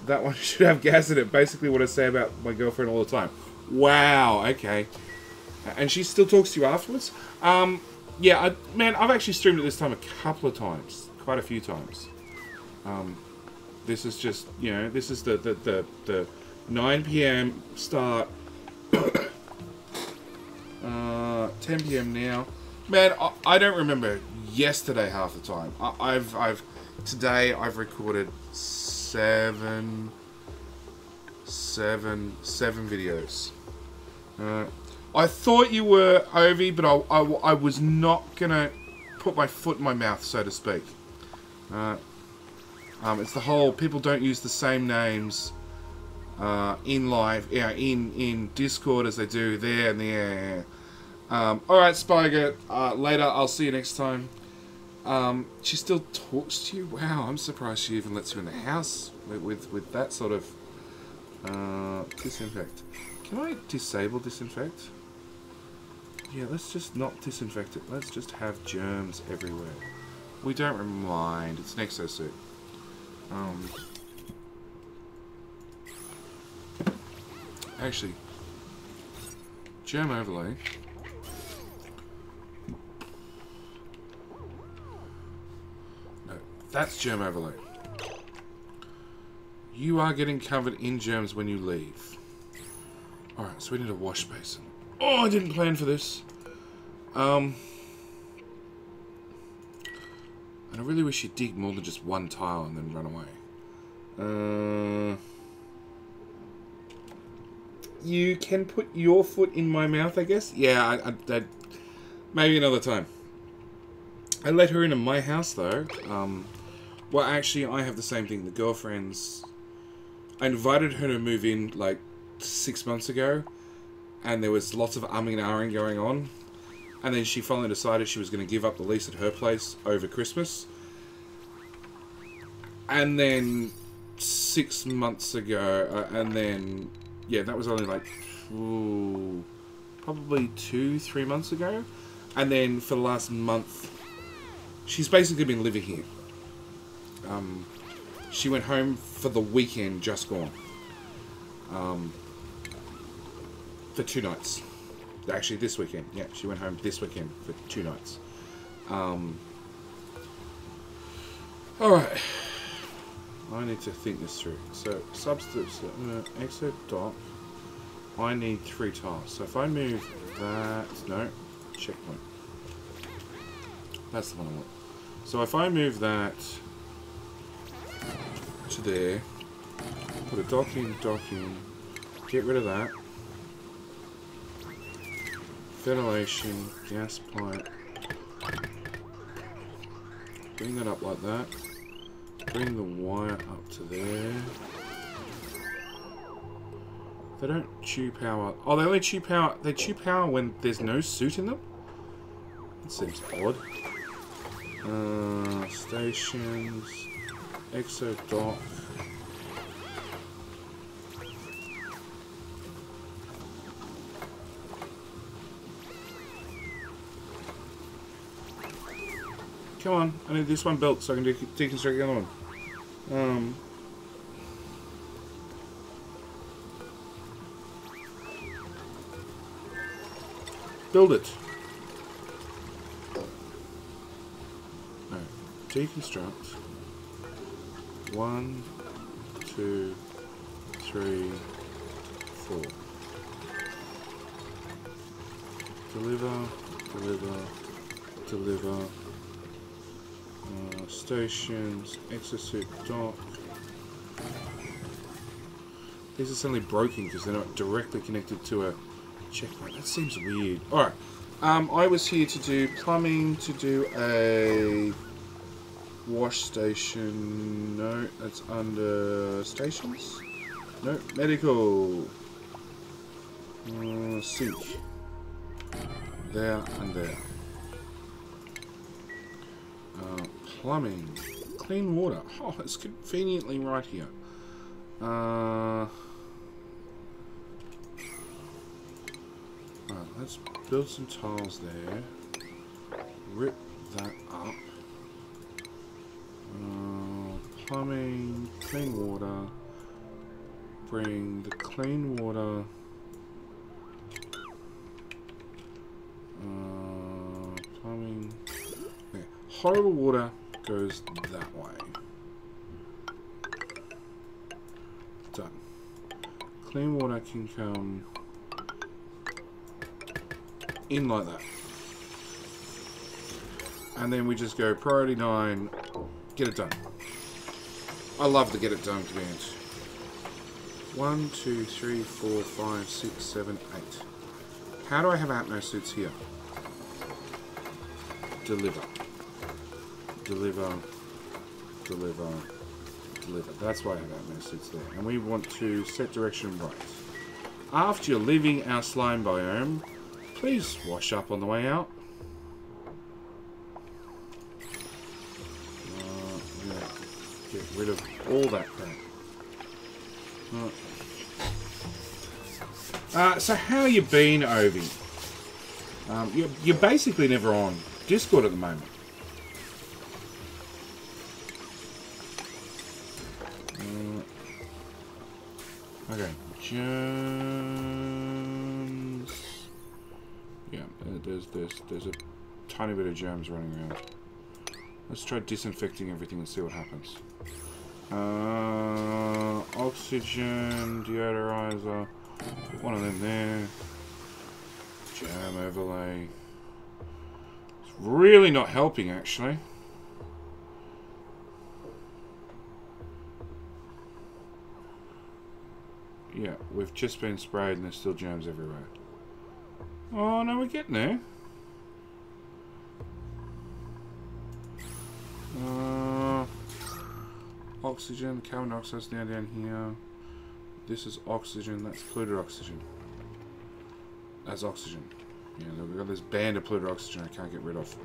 Speaker 1: that one should have gas in it. Basically what I say about my girlfriend all the time. Wow, okay. And she still talks to you afterwards? Yeah, man, I've actually streamed at this time a couple of times. Quite a few times. This is just, you know, this is the 9 PM start. 10 PM now. Man, I don't remember yesterday half the time. Today I've recorded seven videos. I thought you were Ovi, but I was not gonna put my foot in my mouth, so to speak. It's the whole people don't use the same names in live, yeah, in Discord as they do there and there. Alright, Spiger, later, I'll see you next time. She still talks to you? Wow, I'm surprised she even lets you in the house with that sort of disinfect. Can I disable disinfect? Yeah, let's just not disinfect it. Let's just have germs everywhere. We don't mind. It's an exosuit. Actually, germ overlay. No, that's germ overlay. You are getting covered in germs when you leave. Alright, so we need a wash basin. Oh, I didn't plan for this. And I really wish you'd dig more than just one tile and then run away. You can put your foot in my mouth, I guess? Yeah, maybe another time. I let her into my house, though. Well, actually, I have the same thing. The girlfriends... I invited her to move in, like, 6 months ago. And there was lots of umming and ahhing going on. And then she finally decided she was going to give up the lease at her place over Christmas. And then 6 months ago, and then, yeah, that was only like, probably 2-3 months ago. And then for the last month, she's basically been living here. She went home for the weekend, just gone. For 2 nights. Actually, this weekend. Yeah, she went home this weekend for 2 nights. Alright. I need to think this through. So, substitutes, exit dock. I need 3 tiles. So if I move that... No. Checkpoint. That's the one I want. So if I move that to there, put a dock in, get rid of that. Ventilation, gas pipe. Bring that up like that. Bring the wire up to there. They don't chew power. Oh, they only chew power. They chew power when there's no suit in them? That seems odd. Stations. Exo dock. Come on, I need this one built so I can deconstruct the other one. Build it. No. Deconstruct. 1, 2, 3, 4. Deliver, deliver, deliver. Stations, exosuit dock. These are suddenly broken because they're not directly connected to a checkpoint. That seems weird. Alright. I was here to do plumbing, to do a wash station. No, that's under stations. No, medical. Sink. There and there. Plumbing. Clean water. Oh, it's conveniently right here. Right, let's build some tiles there. Rip that up. Plumbing. Clean water. Bring the clean water. Plumbing. Okay. Horrible water goes that way. Done. Clean water can come in like that. And then we just go priority 9, get it done. I love the get it done command. 1, 2, 3, 4, 5, 6, 7, 8. How do I have Atmo suits here? Deliver. Deliver. Deliver. Deliver. That's why I have Atmo suits there. And we want to set direction right. After you're leaving our slime biome, please wash up on the way out. Get rid of all that crap. So how you been, Ovi? You're basically never on Discord at the moment. Okay, germs. Yeah, there's a tiny bit of germs running around. Let's try disinfecting everything and see what happens. Oxygen, deodorizer, put one of them there. Germ overlay. It's really not helping, actually. Yeah, we've just been sprayed and there's still germs everywhere. Oh no, we're getting there. Oxygen, carbon dioxide's now down here. This is oxygen, that's polluted oxygen. That's oxygen. Yeah, we've got this band of polluted oxygen I can't get rid of.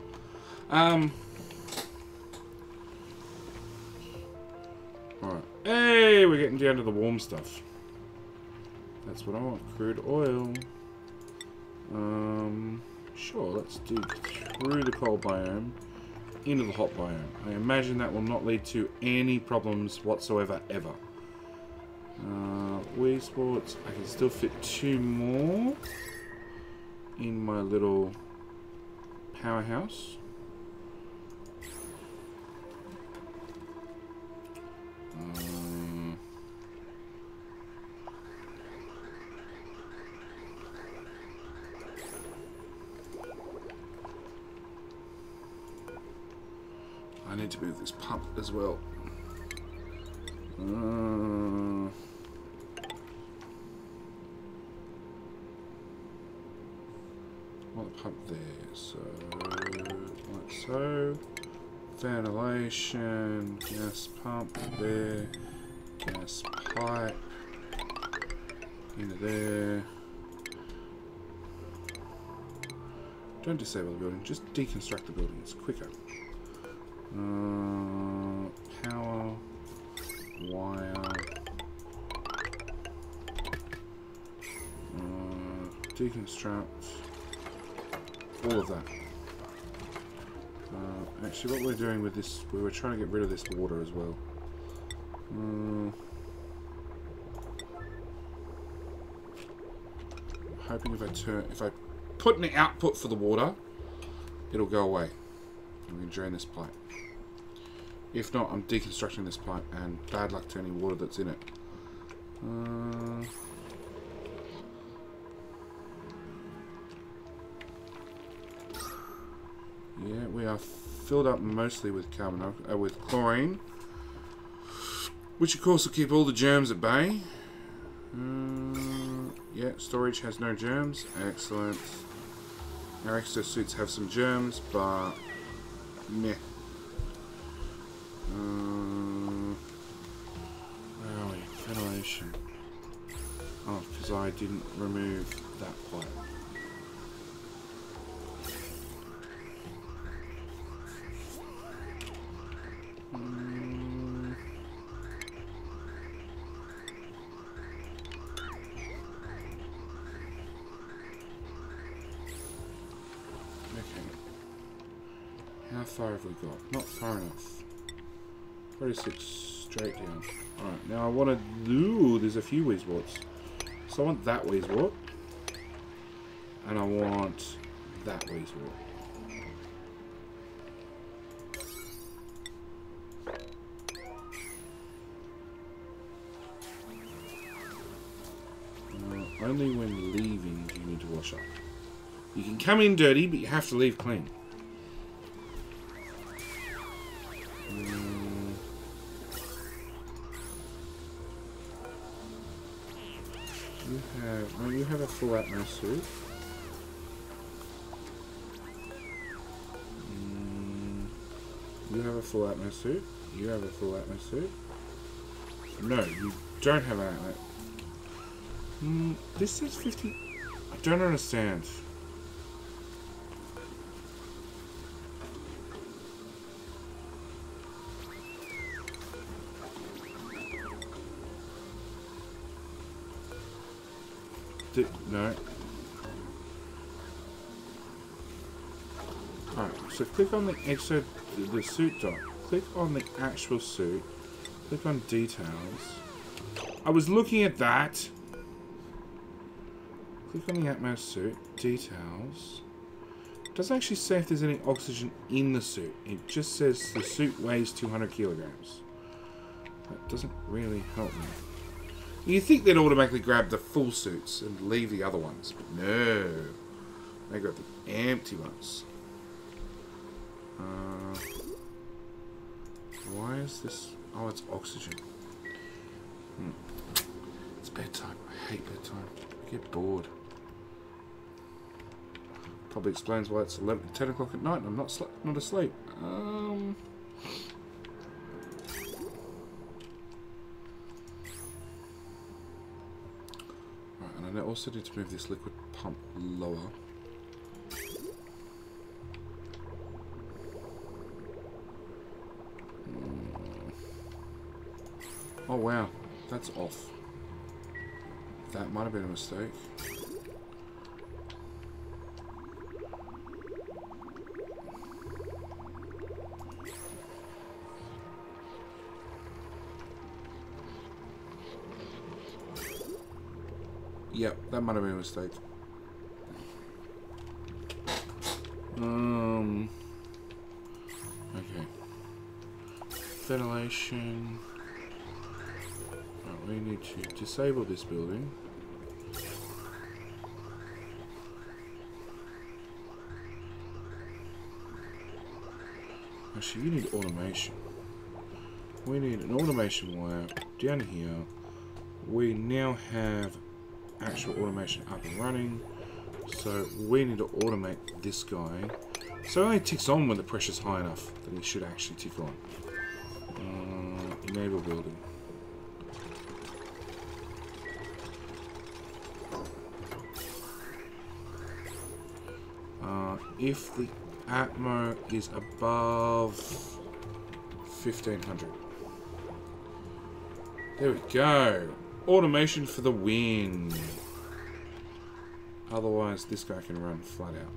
Speaker 1: Alright. Hey, we're getting down to the warm stuff. That's what I want. Crude oil. Sure, let's dig through the cold biome into the hot biome. I imagine that will not lead to any problems whatsoever, ever. Wii Sports, I can still fit 2 more in my little powerhouse. I need to move this pump as well. Want the pump there, so like so. Ventilation, gas pump there, gas pipe. Into there. Don't disable the building, just deconstruct the building, it's quicker. Power, wire, deconstruct, all of that. Actually, what we're doing with this, we were trying to get rid of this water as well. Hoping if I put an output for the water, it'll go away. I'm going to drain this pipe. If not, I'm deconstructing this pipe, and bad luck to any water that's in it. Yeah, we are filled up mostly with with chlorine, which of course will keep all the germs at bay. Yeah, storage has no germs. Excellent. Our exosuits have some germs, but meh. Where are we? Ventilation. Oh, because I didn't remove that pipe. How far have we got? Not far enough. 36 straight down. Alright, now I want to do... There's a few Weezeworts. So I want that Weezewort. And I want that Weezewort. Only when leaving do you need to wash up. You can come in dirty, but you have to leave clean. You have a full Atmos suit. You have a full Atmos suit. You have a full Atmos suit. No, you don't have an Atmos. This says 50. I don't understand. No. Alright, so click on the suit dot. Click on the actual suit. Click on details. I was looking at that. Click on the Atmos suit. Details. It doesn't actually say if there's any oxygen in the suit. It just says the suit weighs 200 kilograms. That doesn't really help me. You'd think they'd automatically grab the full suits and leave the other ones, but no. They got the empty ones. Why is this... Oh, it's oxygen. It's bedtime. I hate bedtime. I get bored. Probably explains why it's 10 o'clock at night and I'm not asleep. I also need to move this liquid pump lower. Oh wow, that's off. That might have been a mistake. Yep, that might have been a mistake. Okay. Ventilation. Right, we need to disable this building. Actually, you need automation. We need an automation wire down here. We now have actual automation up and running, so we need to automate this guy so it only ticks on when the pressure's high enough that he should actually tick on. Enable building. if the Atmo is above 1500. There we go. Automation for the win. Otherwise, this guy can run flat out.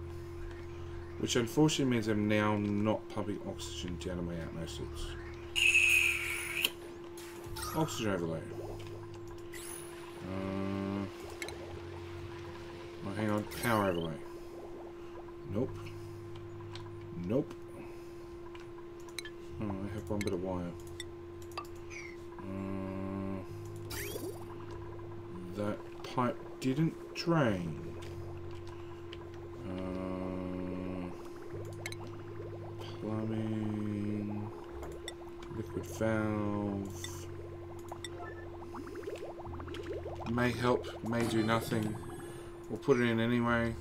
Speaker 1: Which unfortunately means I'm now not pumping oxygen down to my Atmo suits. Oxygen overlay. Oh, hang on. Power overlay. Nope. Nope. Oh, I have one bit of wire. That pipe didn't drain. Plumbing. Liquid valve. May help, may do nothing. We'll put it in anyway.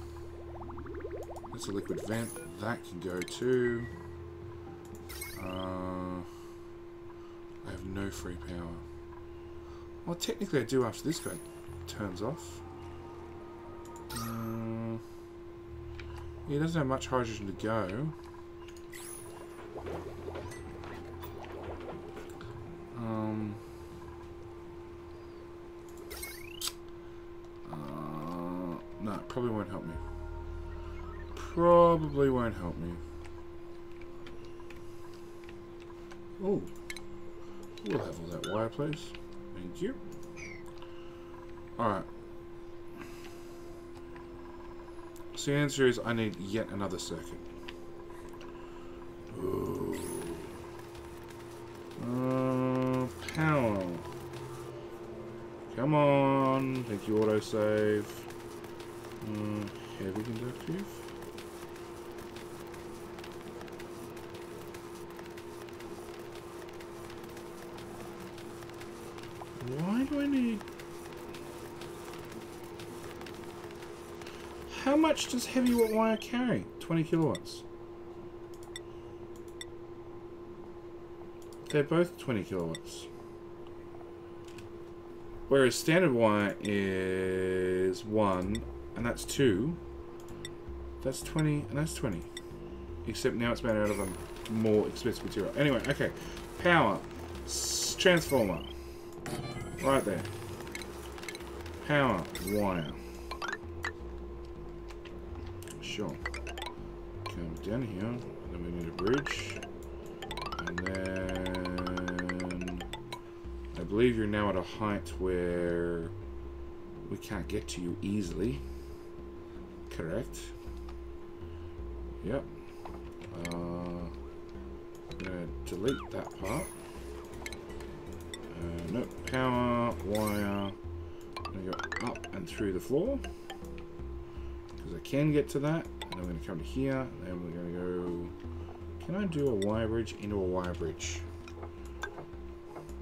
Speaker 1: That's a liquid vent. That can go too. I have no free power. Well, technically I do after this guy turns off. He doesn't have much hydrogen to go. No, it probably won't help me. Probably won't help me. Oh, we'll have all that wire, please. Thank you. Alright. So the answer is I need yet another circuit. Ooh. Power. Come on. Thank you, autosave. Heavy conductive. Why do I need... How much does heavy wire carry? 20 kilowatts. They're both 20 kilowatts. Whereas standard wire is 1, and that's 2. That's 20, and that's 20. Except now it's made out of a more expensive material. Anyway, okay. Power. Transformer. Right there. Power. Wire. Sure. Come down here. And then we need a bridge. And then... I believe you're now at a height where we can't get to you easily. Correct. Yep. I'm gonna delete that part. Nope. Power, wire. I'm gonna go up and through the floor. Because I can get to that. And I'm gonna come to here. And then we're gonna go... Can I do a wire bridge into a wire bridge?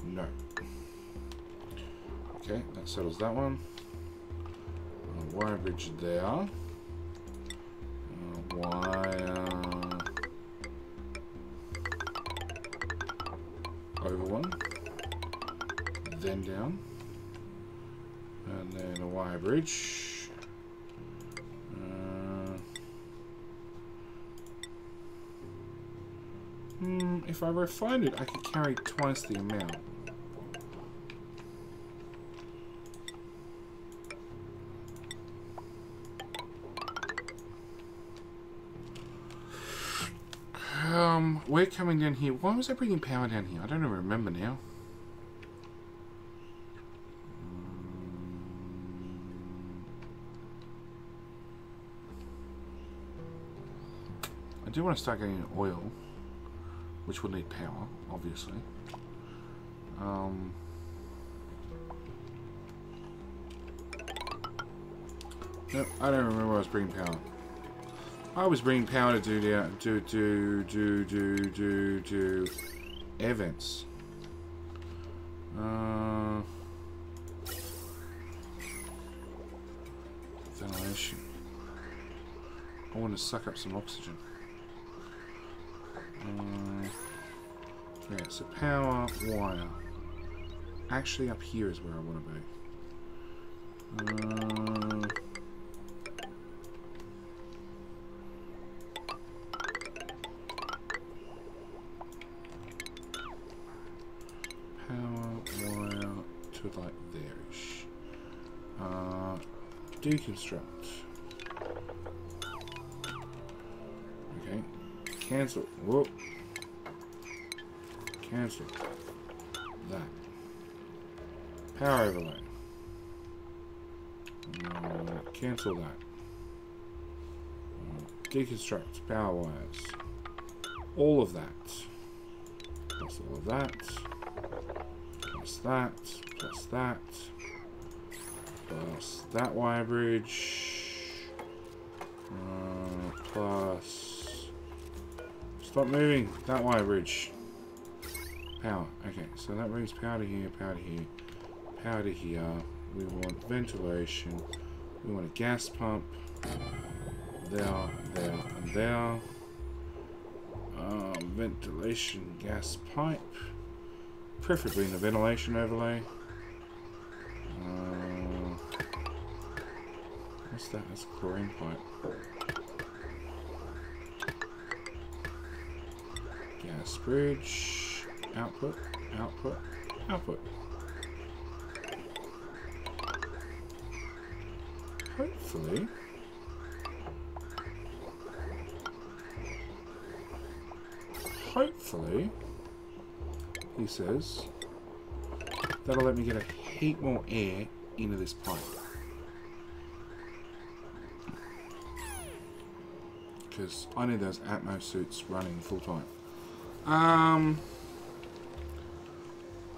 Speaker 1: No. Okay, that settles that one. Wire bridge there. Wire over one. Then down. And then a wire bridge. If I refined it, I could carry twice the amount. We're coming down here. Why was I bringing power down here? I don't even remember now. I do want to start getting oil, which will need power, obviously. Nope, I don't remember I was bringing power. I was bringing power to do air vents. Ventilation. I want to suck up some oxygen. Yeah, so power, wire. Actually, up here is where I want to be. to like there-ish. Deconstruct. Okay. Cancel. Whoop. Cancel. That. Power overlay. Cancel that. Deconstruct. Power wires. All of that. Plus all of that. Plus that. Plus that. Plus that wire bridge. Plus... Stop moving. That wire bridge. Power. Okay, so that brings power to here, power to here, power to here. We want ventilation. We want a gas pump. There, there, and there. Ventilation gas pipe. Preferably in the ventilation overlay. What's that? That's a chlorine pipe. Gas bridge. Output, output, output. Hopefully, he says, that'll let me get a heap more air into this pipe. Because I need those Atmo suits running full time.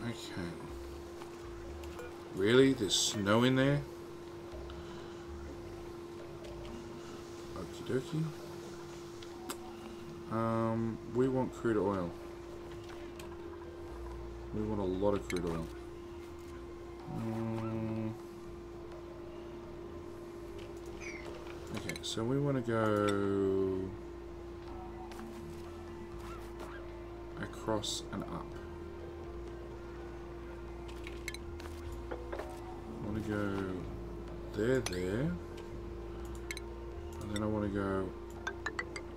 Speaker 1: Okay. Really? There's snow in there? Okie dokie. We want crude oil. We want a lot of crude oil. Okay, so we want to go across and up. I want to go there, and then I want to go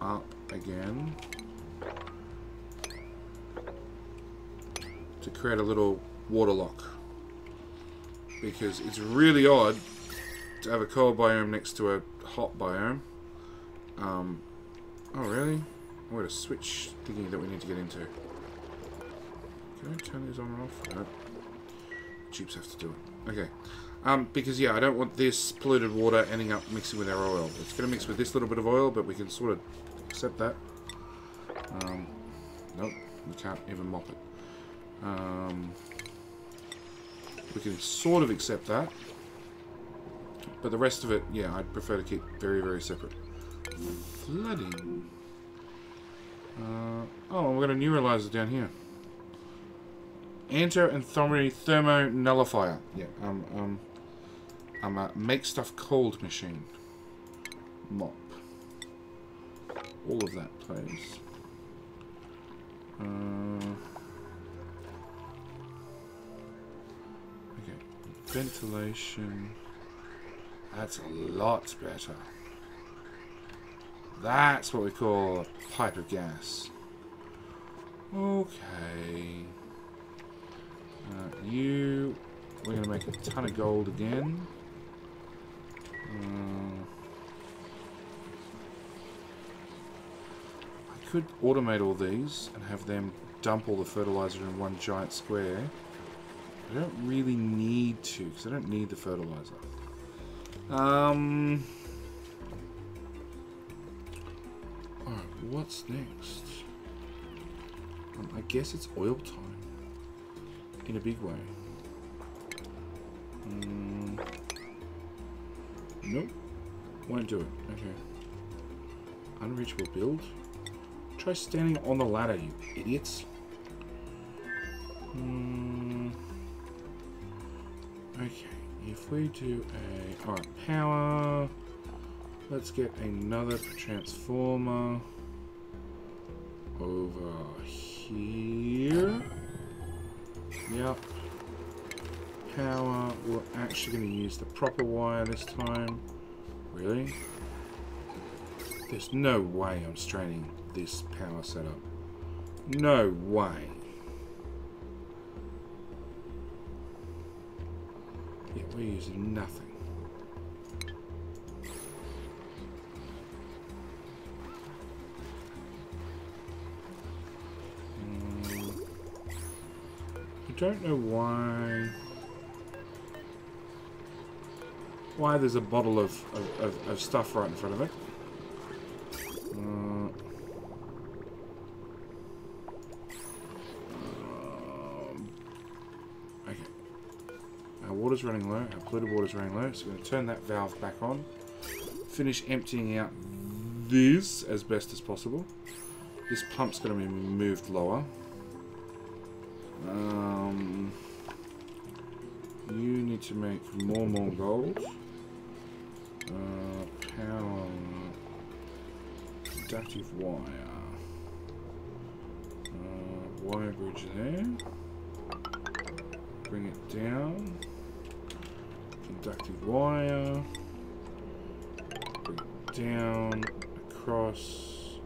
Speaker 1: up again to create a little water lock, because it's really odd to have a cold biome next to a hot biome. Oh really? I've got a switch thingy that we need to get into. Can I turn these on and off? No. Tubes have to do it. Okay. Because yeah, I don't want this polluted water ending up mixing with our oil. It's going to mix with this little bit of oil, but we can sort of accept that. Nope, we can't even mop it. We can sort of accept that, but the rest of it, yeah, I'd prefer to keep very, very separate. Flooding. Oh, we've got a neuralizer down here. Anto and thermo nullifier. Yeah, I'm a make stuff cold machine. Mop. All of that, please. Okay, ventilation. That's a lot better. That's what we call a pipe of gas. Okay. We're going to make a ton of gold again. I could automate all these and have them dump all the fertilizer in one giant square. I don't really need to, because I don't need the fertilizer. Alright, what's next? I guess it's oil time. In a big way. Nope. Won't do it. Okay. Unreachable build. Try standing on the ladder, you idiots. Okay. If we do a... Alright, power. Let's get another transformer over here. Yep. Power. We're actually going to use the proper wire this time. Really? There's no way I'm straining this power setup. No way. Yeah, we're using nothing. I don't know why there's a bottle of stuff right in front of it. Okay. Our water's running low. Our polluted water's running low. So we're going to turn that valve back on. Finish emptying out this as best as possible. This pump's going to be moved lower. You need to make more gold. Power. Conductive wire. Wire bridge there. Bring it down. Conductive wire. Bring it down. Across.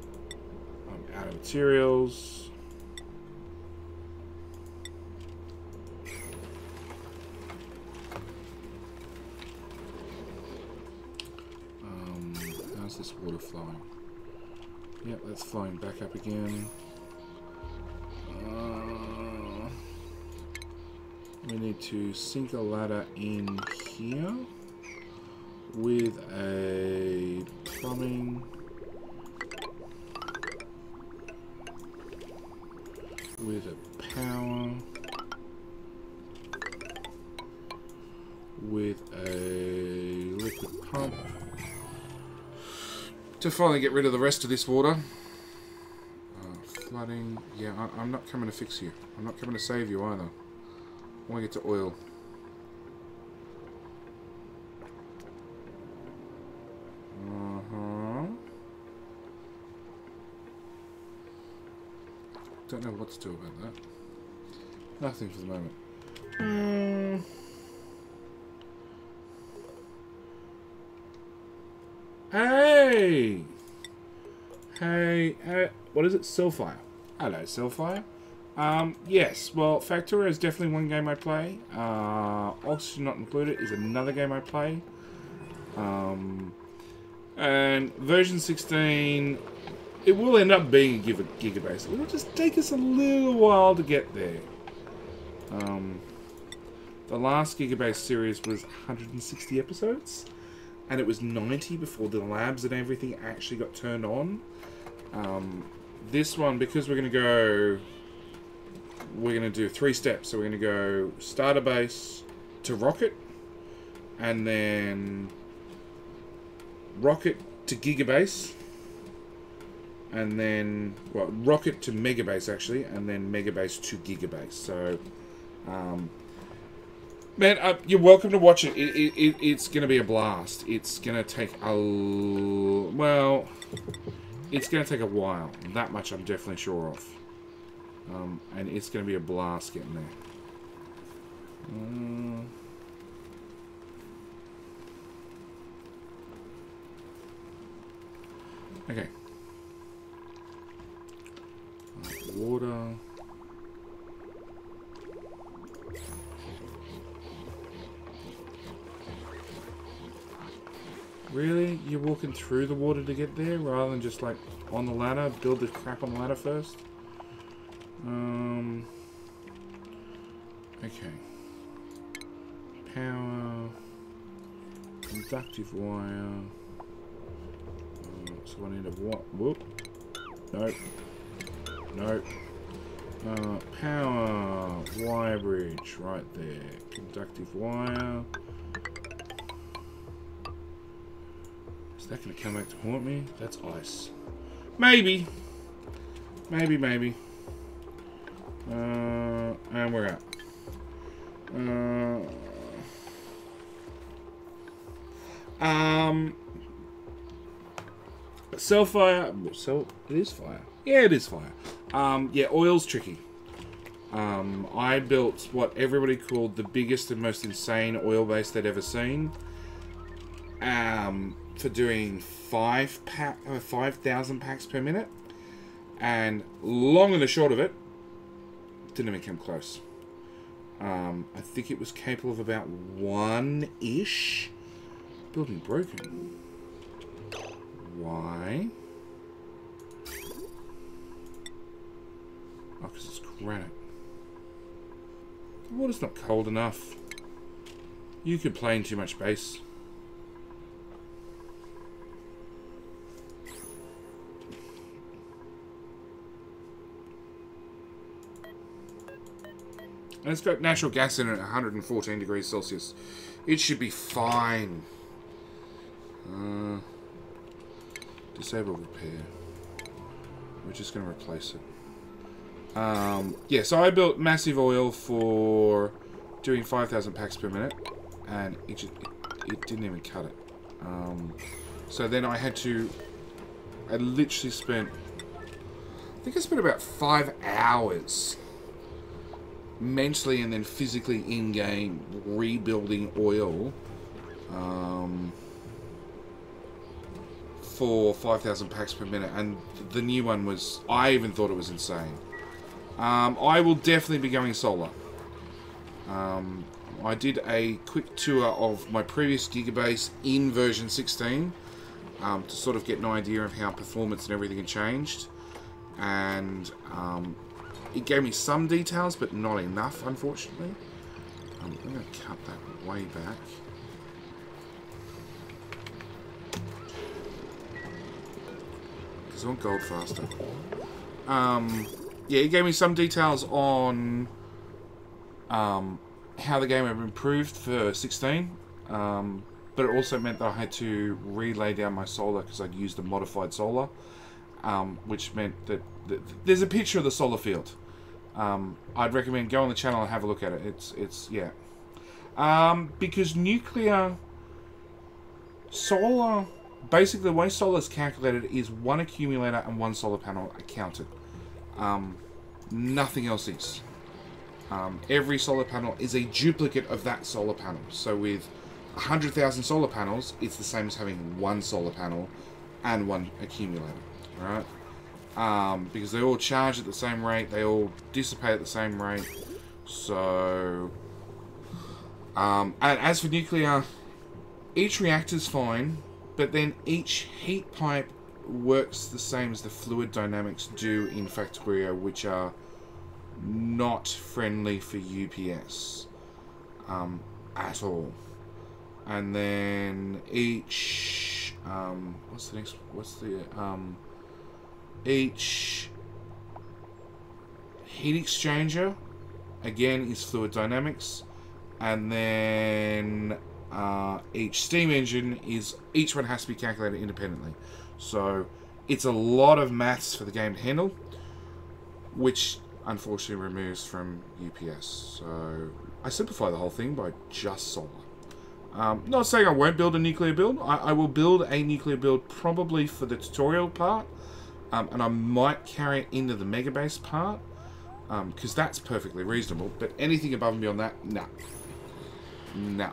Speaker 1: Out of materials. How's this water flowing? Yep, that's flowing back up again. We need to sink a ladder in here with a plumbing, with a power, with a liquid pump to finally get rid of the rest of this water. Flooding. Yeah, I'm not coming to fix you. I'm not coming to save you either. I want to get to oil. Don't know what to do about that. Nothing for the moment. Hey! Hey, what is it? Cellfire. Hello, Cellfire. Yes, well, Factorio is definitely one game I play. Oxygen Not Included is another game I play. And version 16, it will end up being a gigabase. It will just take us a little while to get there. The last gigabase series was 160 episodes. And it was 90 before the labs and everything actually got turned on. This one, because we're going to do 3 steps. So we're going to go starter base to rocket, and then rocket to gigabase, and then, well, rocket to megabase actually, and then megabase to gigabase. So, man, you're welcome to watch it. It's going to be a blast. It's going to take it's going to take a while. That much I'm definitely sure of. And it's going to be a blast getting there. Okay. Water. Really? You're walking through the water to get there rather than just like on the ladder? Build the crap on the ladder first? Okay. Power. Conductive wire. So I need a what? Whoop. Nope. Nope. Power. Wire bridge right there. Conductive wire. Is that going to come back to haunt me? That's ice. Maybe. Maybe. And we're out. Cellfire. So it is fire. Yeah, it is fire. Yeah, oil's tricky. I built what everybody called the biggest and most insane oil base they'd ever seen. For doing 5,000 packs per minute, and long and the short of it, didn't even come close. I think it was capable of about 1-ish. Building broken. Why? Oh, because it's granite. The water's not cold enough. You complain too much base. And it's got natural gas in it at 114 degrees Celsius. It should be fine. Disable repair. We're just going to replace it. Yeah, so I built massive oil for doing 5,000 packs per minute. And it didn't even cut it. So then I literally spent... I think I spent about 5 hours... mentally and then physically in-game rebuilding oil for 5,000 packs per minute, and the new one was, I even thought it was insane. I will definitely be going solar. I did a quick tour of my previous gigabase in version 16 to sort of get an idea of how performance and everything had changed, and it gave me some details, but not enough, unfortunately. I'm going to cut that way back. Because I want gold faster. Yeah, it gave me some details on how the game had improved for 16. But it also meant that I had to relay down my solar because I'd used a modified solar. Which meant that there's a picture of the solar field. I'd recommend go on the channel and have a look at it. It's yeah. Because nuclear solar, basically the way solar is calculated is one accumulator and one solar panel are counted. Nothing else is. Every solar panel is a duplicate of that solar panel. So with 100,000 solar panels, it's the same as having one solar panel and one accumulator. Right? Because they all charge at the same rate, they all dissipate at the same rate. So, and as for nuclear, each reactor's fine, but then each heat pipe works the same as the fluid dynamics do in Factorio, which are not friendly for UPS at all. And then each each heat exchanger again is fluid dynamics, and then each steam engine is, each one has to be calculated independently. So it's a lot of maths for the game to handle, which unfortunately removes from UPS. So I simplify the whole thing by just solar. Not saying I won't build a nuclear build. I will build a nuclear build probably for the tutorial part, and I might carry it into the mega base part, because that's perfectly reasonable. But anything above and beyond that, no. No.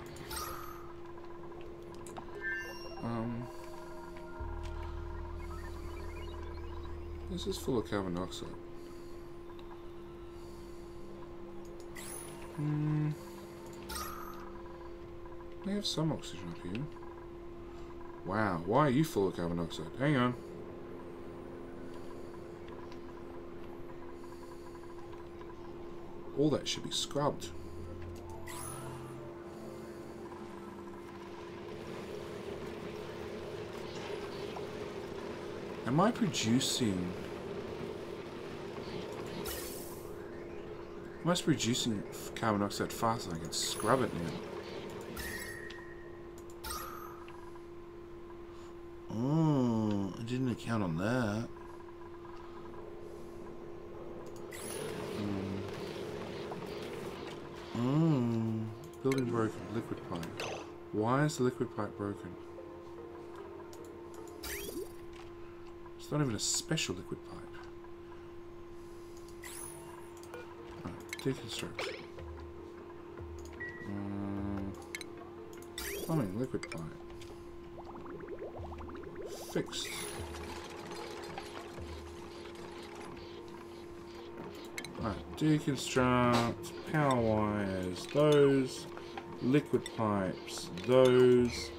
Speaker 1: This is full of carbon dioxide. We have some oxygen up here. Wow, why are you full of carbon dioxide? Hang on. All that should be scrubbed. Am I producing... I must be producing carbon dioxide faster than I can scrub it now. Oh, I didn't account on that. Building broken. Liquid pipe. Why is the liquid pipe broken? It's not even a special liquid pipe. Right, deconstruct. Plumbing, liquid pipe. Fixed. Right, deconstruct, power wires, those, liquid pipes, those,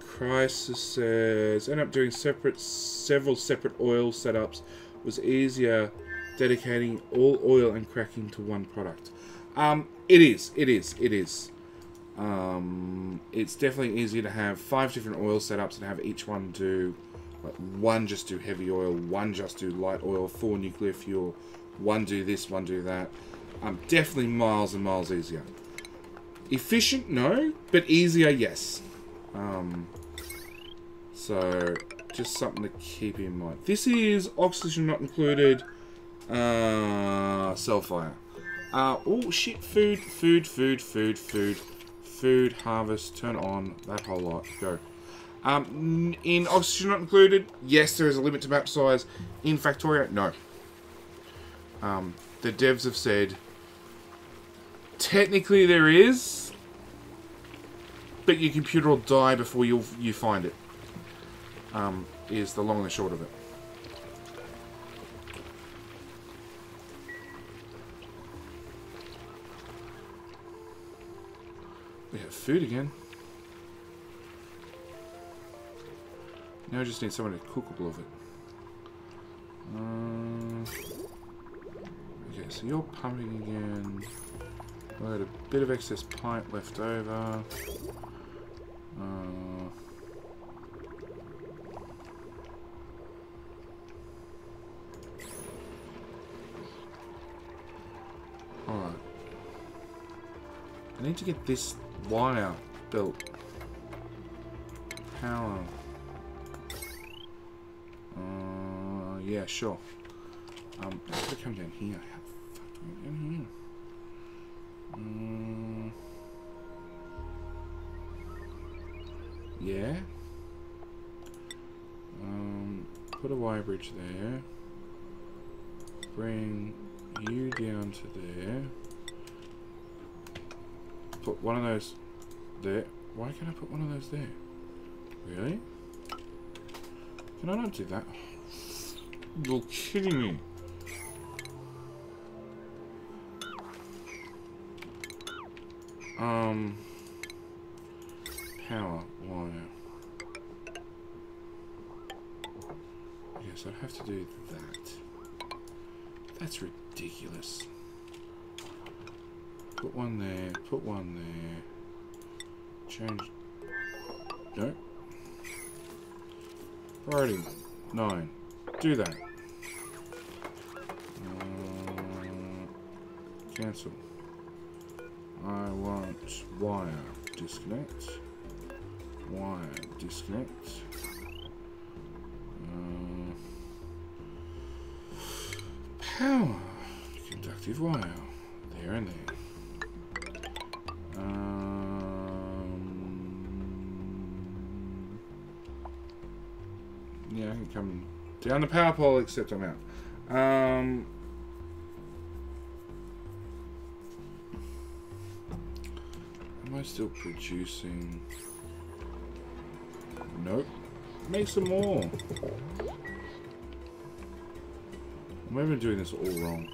Speaker 1: Crisis says, end up doing several separate oil setups was easier dedicating all oil and cracking to one product. It is. It's definitely easier to have 5 different oil setups and have each one do, like, one just do heavy oil, one just do light oil, 4 nuclear fuel, one do this, one do that. Definitely miles and miles easier. Efficient, no, but easier, yes. So, just something to keep in mind. This is oxygen not included, cell fire. Oh shit, food, harvest, turn on, that whole lot, go. In oxygen not included, yes, there is a limit to map size. In Factorio, no. The devs have said, technically there is, but your computer will die before you find it. Is the long and the short of it. We have food again. Now I just need someone to cook all of it. Okay, so you're pumping again. I had a bit of excess pipe left over. Alright. I need to get this wire built. Power. Yeah, sure. I'm gonna come down here. How the fuck do I get down here? Yeah. Put a wire bridge there. Bring you down to there. Put one of those there. Why can't I put one of those there? Really? Can I not do that? You're kidding me. Power wire. Yes, I'd have to do that. That's ridiculous. Put one there, put one there. Change. No. Priority 9. Do that. Cancel. I want wire. Disconnect. Wire. Disconnect. Power. Conductive wire. There and there. Yeah, I can come down the power pole, except I'm out. Am I still producing? Nope. Make some more. Maybe I'm doing this all wrong.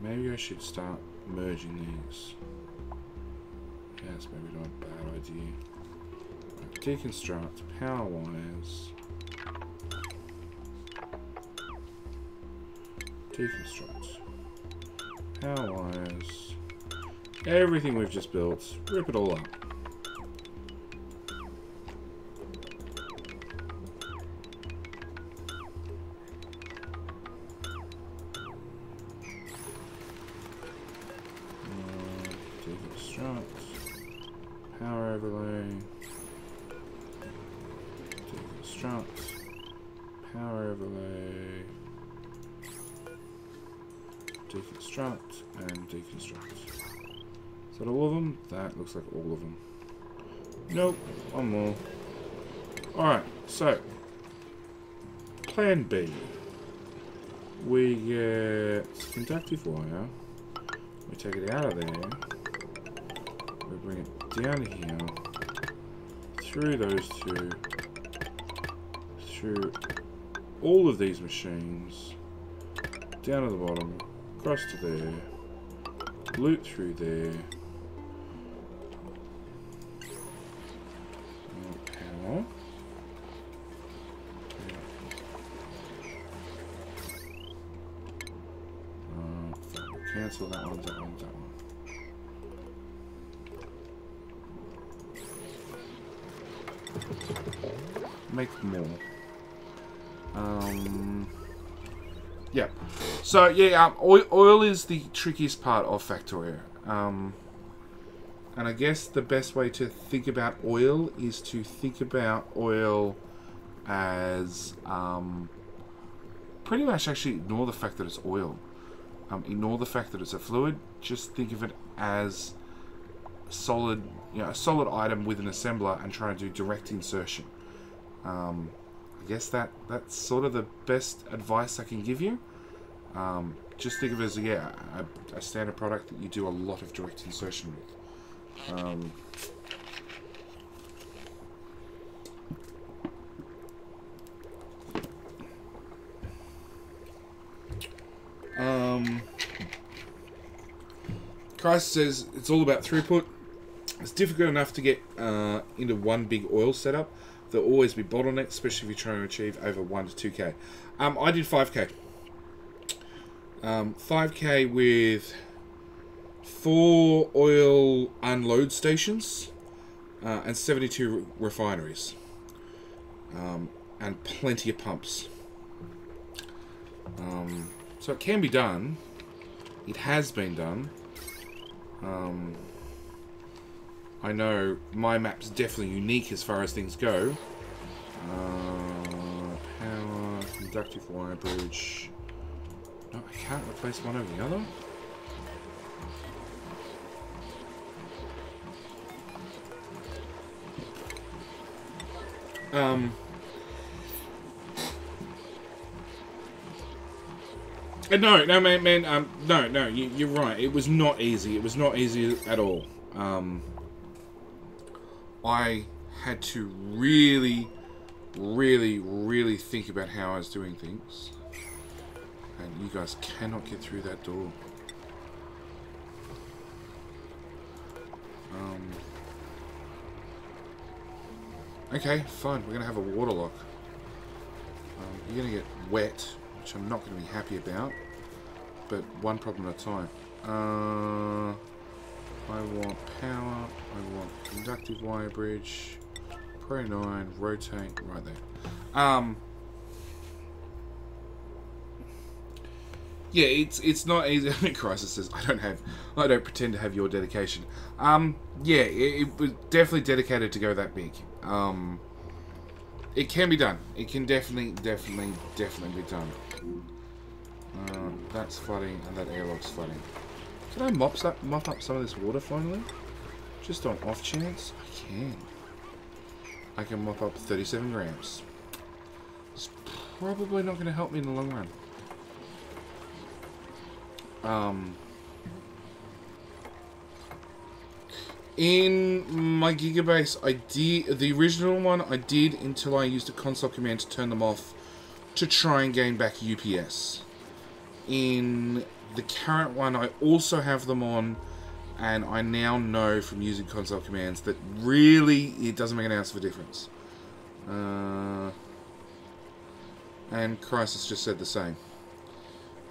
Speaker 1: Maybe I should start merging these. Yes, maybe not a bad idea. Deconstruct power wires. Deconstruct power wires. Everything we've just built. Rip it all up. Deconstruct. Power overlay. Deconstruct. Power overlay. Deconstruct and deconstruct. Is that all of them? That looks like all of them. Nope, one more. Alright, so plan B. We get conductive wire. We take it out of there. We bring it down here. Through those two. through all of these machines, down to the bottom, across to there, loot through there. Power. Cancel that one, that one, that one. Make more. Yeah. So yeah, oil is the trickiest part of Factorio. And I guess the best way to think about oil is to think about oil as pretty much actually ignore the fact that it's oil. Ignore the fact that it's a fluid. Just think of it as solid, a solid item with an assembler, and try to do direct insertion. I guess that's sort of the best advice I can give you. Just think of it as a standard product that you do a lot of direct insertion with. Christ says it's all about throughput. It's difficult enough to get into one big oil setup. There'll always be bottlenecks, especially if you're trying to achieve over 1 to 2k. I did 5k. 5k with 4 oil unload stations and 72 refineries. And plenty of pumps. So it can be done. It has been done. I know my map's definitely unique as far as things go. Power, conductive wire bridge. No, I can't replace one over the other. No, man, no, you're right. It was not easy. It was not easy at all. I had to really think about how I was doing things. And you guys cannot get through that door. Okay, fine. We're going to have a water lock. You're going to get wet, which I'm not going to be happy about. But one problem at a time. I want power. I want conductive wire bridge. Pro 9, rotate, right there. Yeah, it's not easy. Crisis says I don't pretend to have your dedication. Yeah, it was definitely dedicated to go that big. It can be done. It can definitely be done. That's flooding, and that airlock's flooding. Can I mop up some of this water finally? Just on off chance? I can. I can mop up 37 grams. It's probably not going to help me in the long run. In my Gigabase, I did the original one. I did until I used a console command to turn them off to try and gain back UPS. In the current one, I also have them on, and I now know from using console commands that really it doesn't make an ounce of a difference. And Crisis just said the same.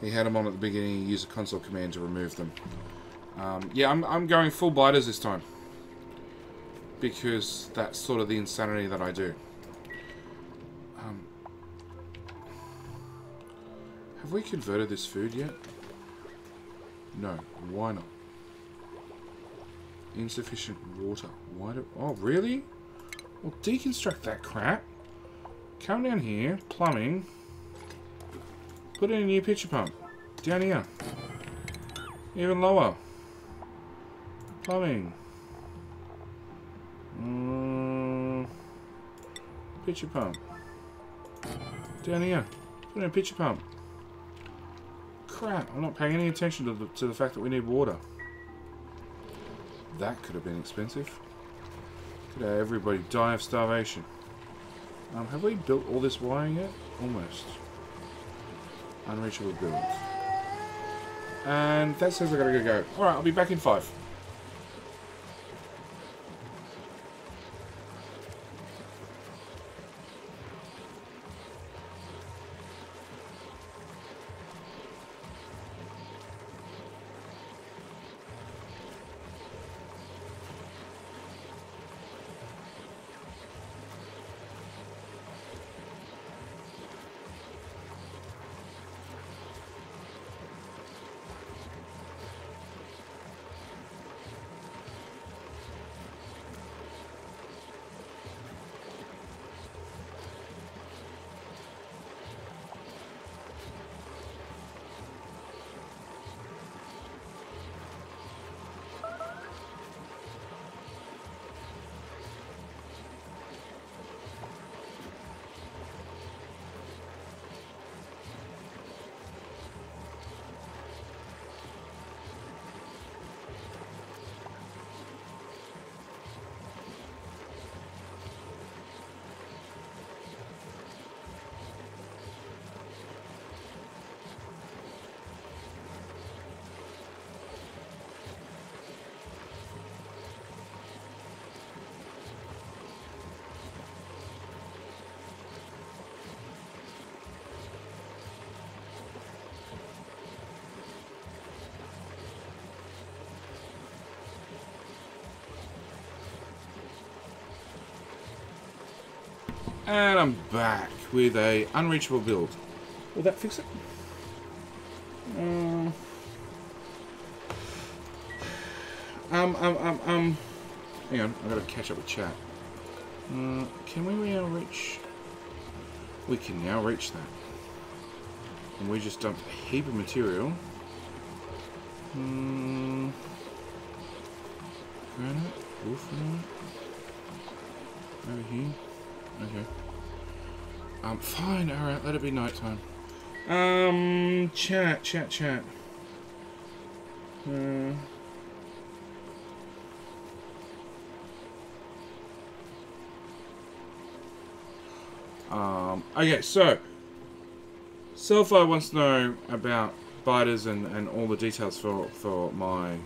Speaker 1: He had them on at the beginning. He used a console command to remove them. Yeah, I'm going full biters this time, because that's sort of the insanity that I do. Have we converted this food yet? No. Why not? Insufficient water. Why do... Oh, really? Well, deconstruct that crap. Come down here. Plumbing. Put in a new pitcher pump. Down here. Even lower. Plumbing. Pitcher pump. Down here. Put in a pitcher pump. Crap, I'm not paying any attention to the fact that we need water. That could have been expensive. Could have everybody die of starvation. Have we built all this wiring yet? Almost. Unreachable build. And that says I gotta go. Alright, I'll be back in 5. And I'm back with a unreachable build. Will that fix it? Hang on, I've got to catch up with chat. Can we now reach? We can now reach that. And we just dumped a heap of material. Granite? Wolfram? Over here? Okay. Fine, alright, let it be nighttime. Chat. Okay, so Selfie wants to know about biters and all the details for my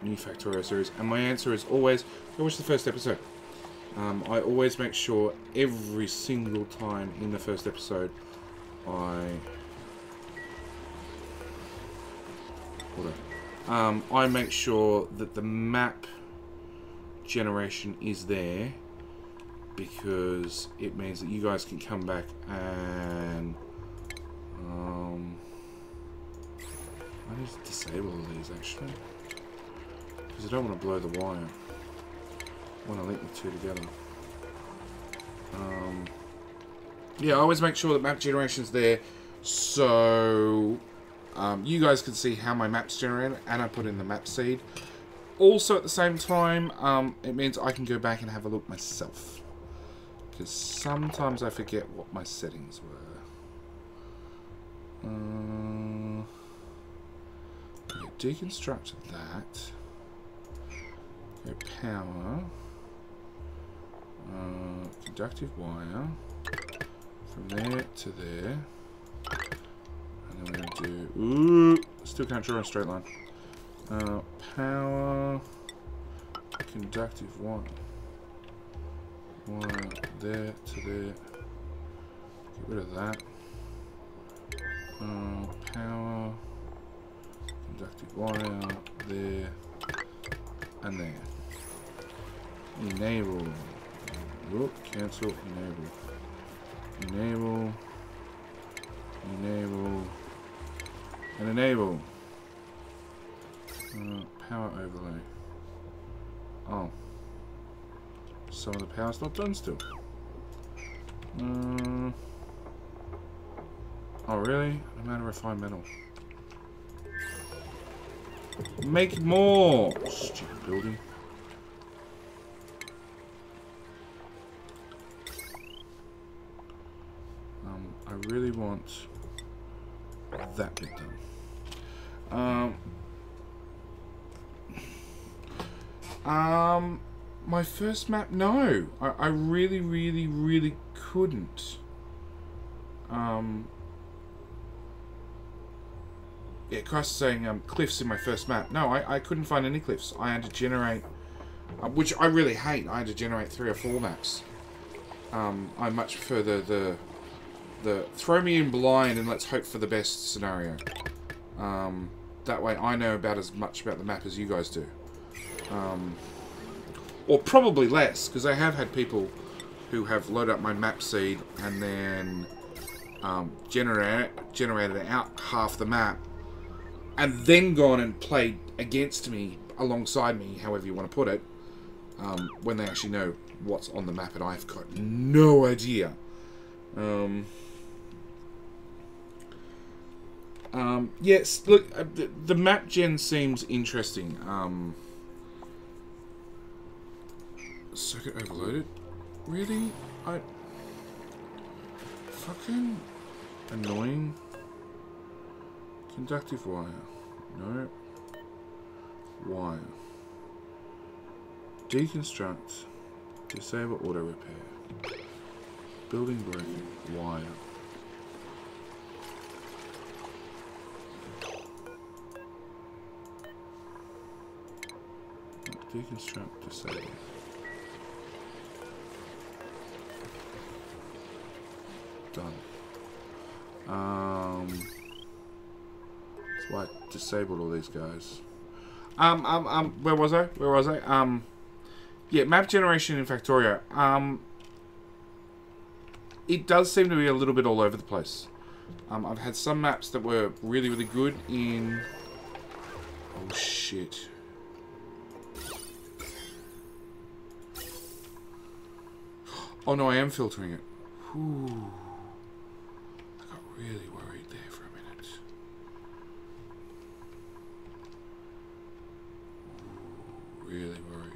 Speaker 1: new Factorio series, and my answer is always go watch the first episode. I always make sure every single time in the first episode I make sure that the map generation is there, because it means that you guys can come back and I need to disable all these actually, because I don't want to blow the wire. I want to link the two together. Yeah, I always make sure that map generation's there, so you guys can see how my map's generated, and I put in the map seed. Also, at the same time, it means I can go back and have a look myself, because sometimes I forget what my settings were. Okay, deconstruct that. Go power. Conductive wire. From there to there. And then we're going to do... Ooh! Still can't draw a straight line. Power. Conductive wire. Wire there to there. Get rid of that. Power. Conductive wire. There. And there. Enable. Whoop, cancel. Enable. Enable. Enable. And enable. Power overlay. Oh. Some of the power's not done still. Oh really? I'm out of refined metal. Make more! Stupid building. I really want that bit done. My first map, no. I really, really, really couldn't. Yeah, Christ is saying cliffs in my first map. No, I couldn't find any cliffs. I had to generate, which I really hate. I had to generate 3 or 4 maps. I much prefer the throw me in blind and let's hope for the best scenario. That way I know about as much about the map as you guys do. Or probably less, because I have had people who have loaded up my map seed and then generated out half the map and then gone and played against me, alongside me, however you want to put it, when they actually know what's on the map and I've got no idea. Yes, look, the map gen seems interesting. Circuit overloaded? Really? Fucking annoying. Conductive wire. No. Wire. Deconstruct. Disable auto repair. Building broken. Wire. Deconstruct. Disable. Done. That's why I disabled all these guys. Where was I? Yeah, map generation in Factorio. It does seem to be a little bit all over the place. I've had some maps that were really, really good in... Oh, shit. Oh, no, I am filtering it. Whew. I got really worried there for a minute. Ooh, really worried.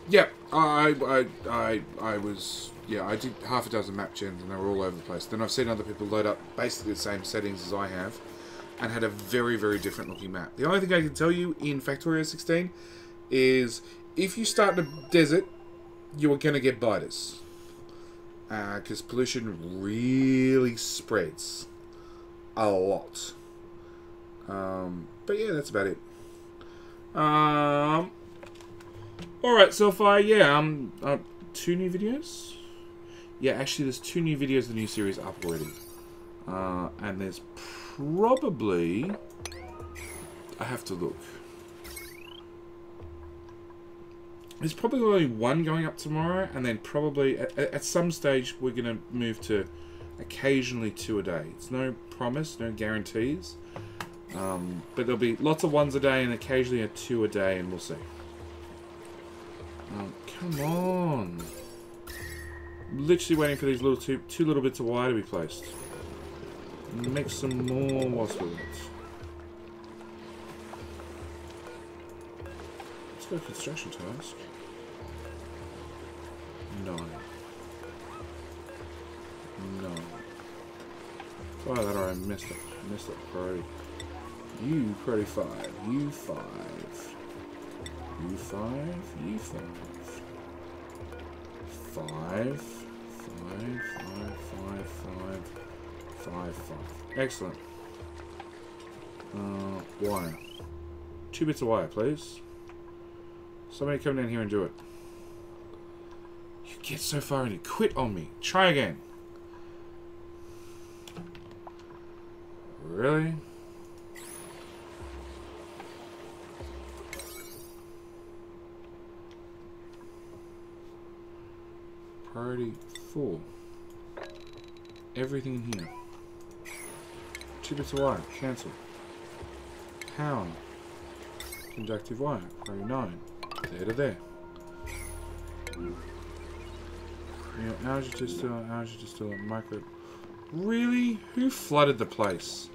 Speaker 1: Yeah, I was, yeah, I did half a dozen map gens and they were all over the place. Then I've seen other people load up basically the same settings as I have and had a very, very different looking map. The only thing I can tell you in Factorio 16 is if you start in a desert, you are going to get biters. Because pollution really spreads a lot. But yeah, that's about it. Alright, so far, yeah, 2 new videos? Yeah, actually there's 2 new videos of the new series up already. And there's probably... I have to look. There's probably only 1 going up tomorrow, and then probably, at some stage, we're going to move to occasionally 2 a day. It's no promise, no guarantees. But there'll be lots of 1s a day and occasionally a 2 a day, and we'll see. Come on. I'm literally waiting for these little two little bits of wire to be placed. Make some more wasp with it. Let's go construction task. No. No. Oh, that I missed it. I missed it priority. You priority 5. You 5. You 5. You 5. 5. 5. 5. 5. 5. 5. Excellent. Wire. 2 bits of wire, please. Somebody come down here and do it. You get so far and you quit on me. Try again. Really? Priority 4. Everything in here. 2 bits of wire. Cancel. Pound. Conductive wire. Priority 9. There to there. Yeah, how's it just still a micro? Really? Who flooded the place?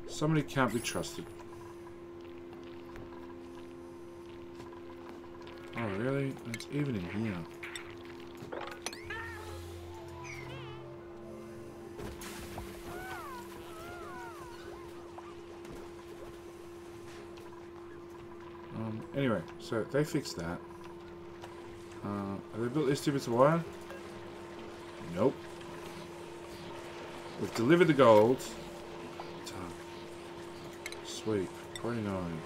Speaker 1: Somebody can't be trusted. Oh, really? It's even in here. Anyway, so they fixed that. Have they built these 2 bits of wire? Nope. We've delivered the gold. Done. Sweep. 49.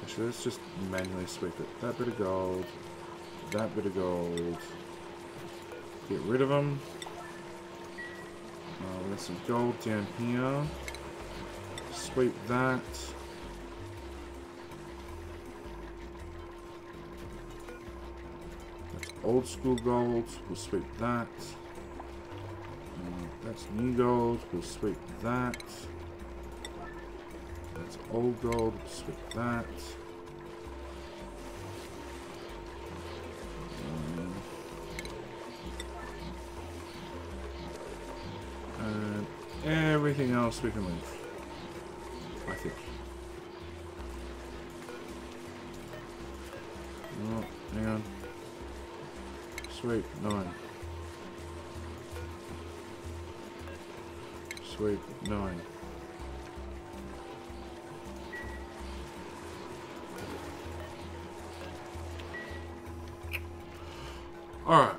Speaker 1: Actually, let's just manually sweep it. That bit of gold. That bit of gold. Get rid of them. There's some gold down here. Sweep that. That's old school gold. We'll sweep that. That's new gold. We'll sweep that. That's old gold. We'll sweep that. And everything else we can leave, I think. Oh, hang on. Sweep 9. Sweep 9. Alright.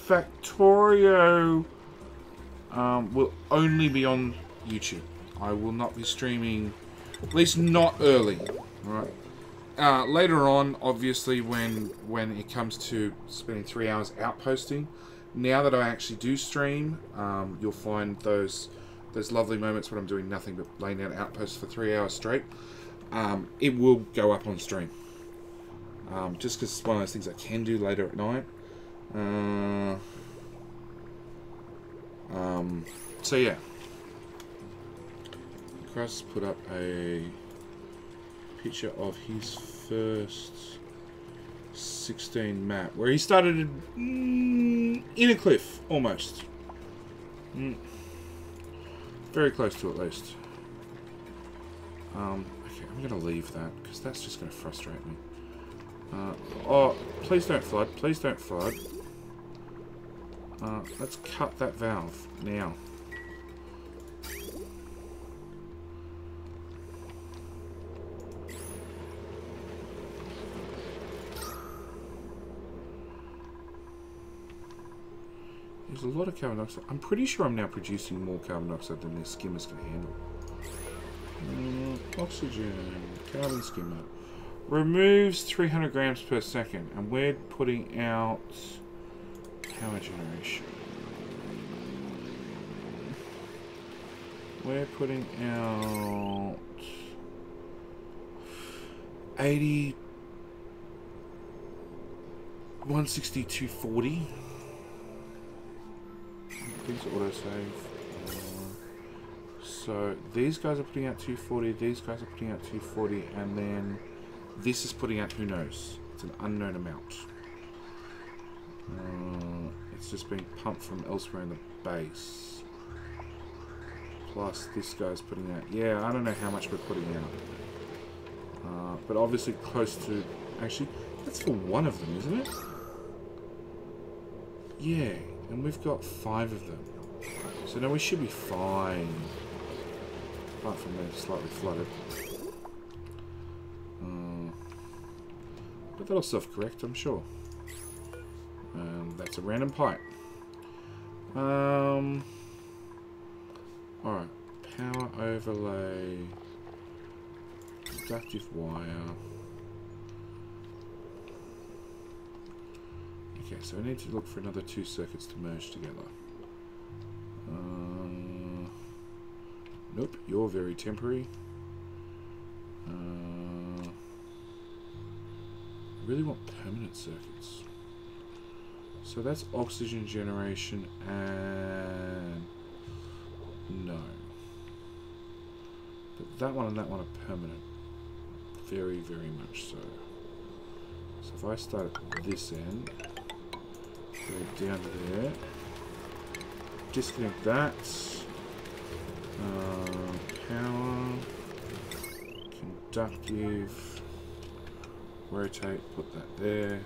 Speaker 1: Factorio will only be on YouTube. I will not be streaming, at least not early. Right. Later on, obviously, when it comes to spending 3 hours outposting, now that I actually do stream, you'll find those lovely moments when I'm doing nothing but laying down outposts for 3 hours straight. It will go up on stream. Just because it's one of those things I can do later at night. So yeah. Chris put up a picture of his first 16 map, where he started in a cliff, almost. Very close to at least. Okay, I'm going to leave that, because that's just going to frustrate me. Oh, please don't flood. Please don't flood. Let's cut that valve now. There's a lot of carbon dioxide. I'm pretty sure I'm now producing more carbon dioxide than this skimmers can handle. Oxygen. Carbon skimmer. Removes 300 grams per second. And we're putting out power generation. We're putting out 80... 160, 240. Please autosave. So these guys are putting out 240, these guys are putting out 240, and then this is putting out, who knows? It's an unknown amount. It's just being pumped from elsewhere in the base. Plus this guy's putting out, yeah, I don't know how much we're putting out. But obviously close to, actually, that's for one of them, isn't it? Yeah. And we've got 5 of them. So now we should be fine. Apart from they're slightly flooded. But that'll self-correct, I'm sure. That's a random pipe. Alright. Power overlay. Conductive wire. Okay, so I need to look for another 2 circuits to merge together. Nope, you're very temporary. I really want permanent circuits. So that's oxygen generation and... no. But that one and that one are permanent. Very, very much so. So if I start at this end... go down to there. Disconnect that. Power. Conductive. Rotate. Put that there.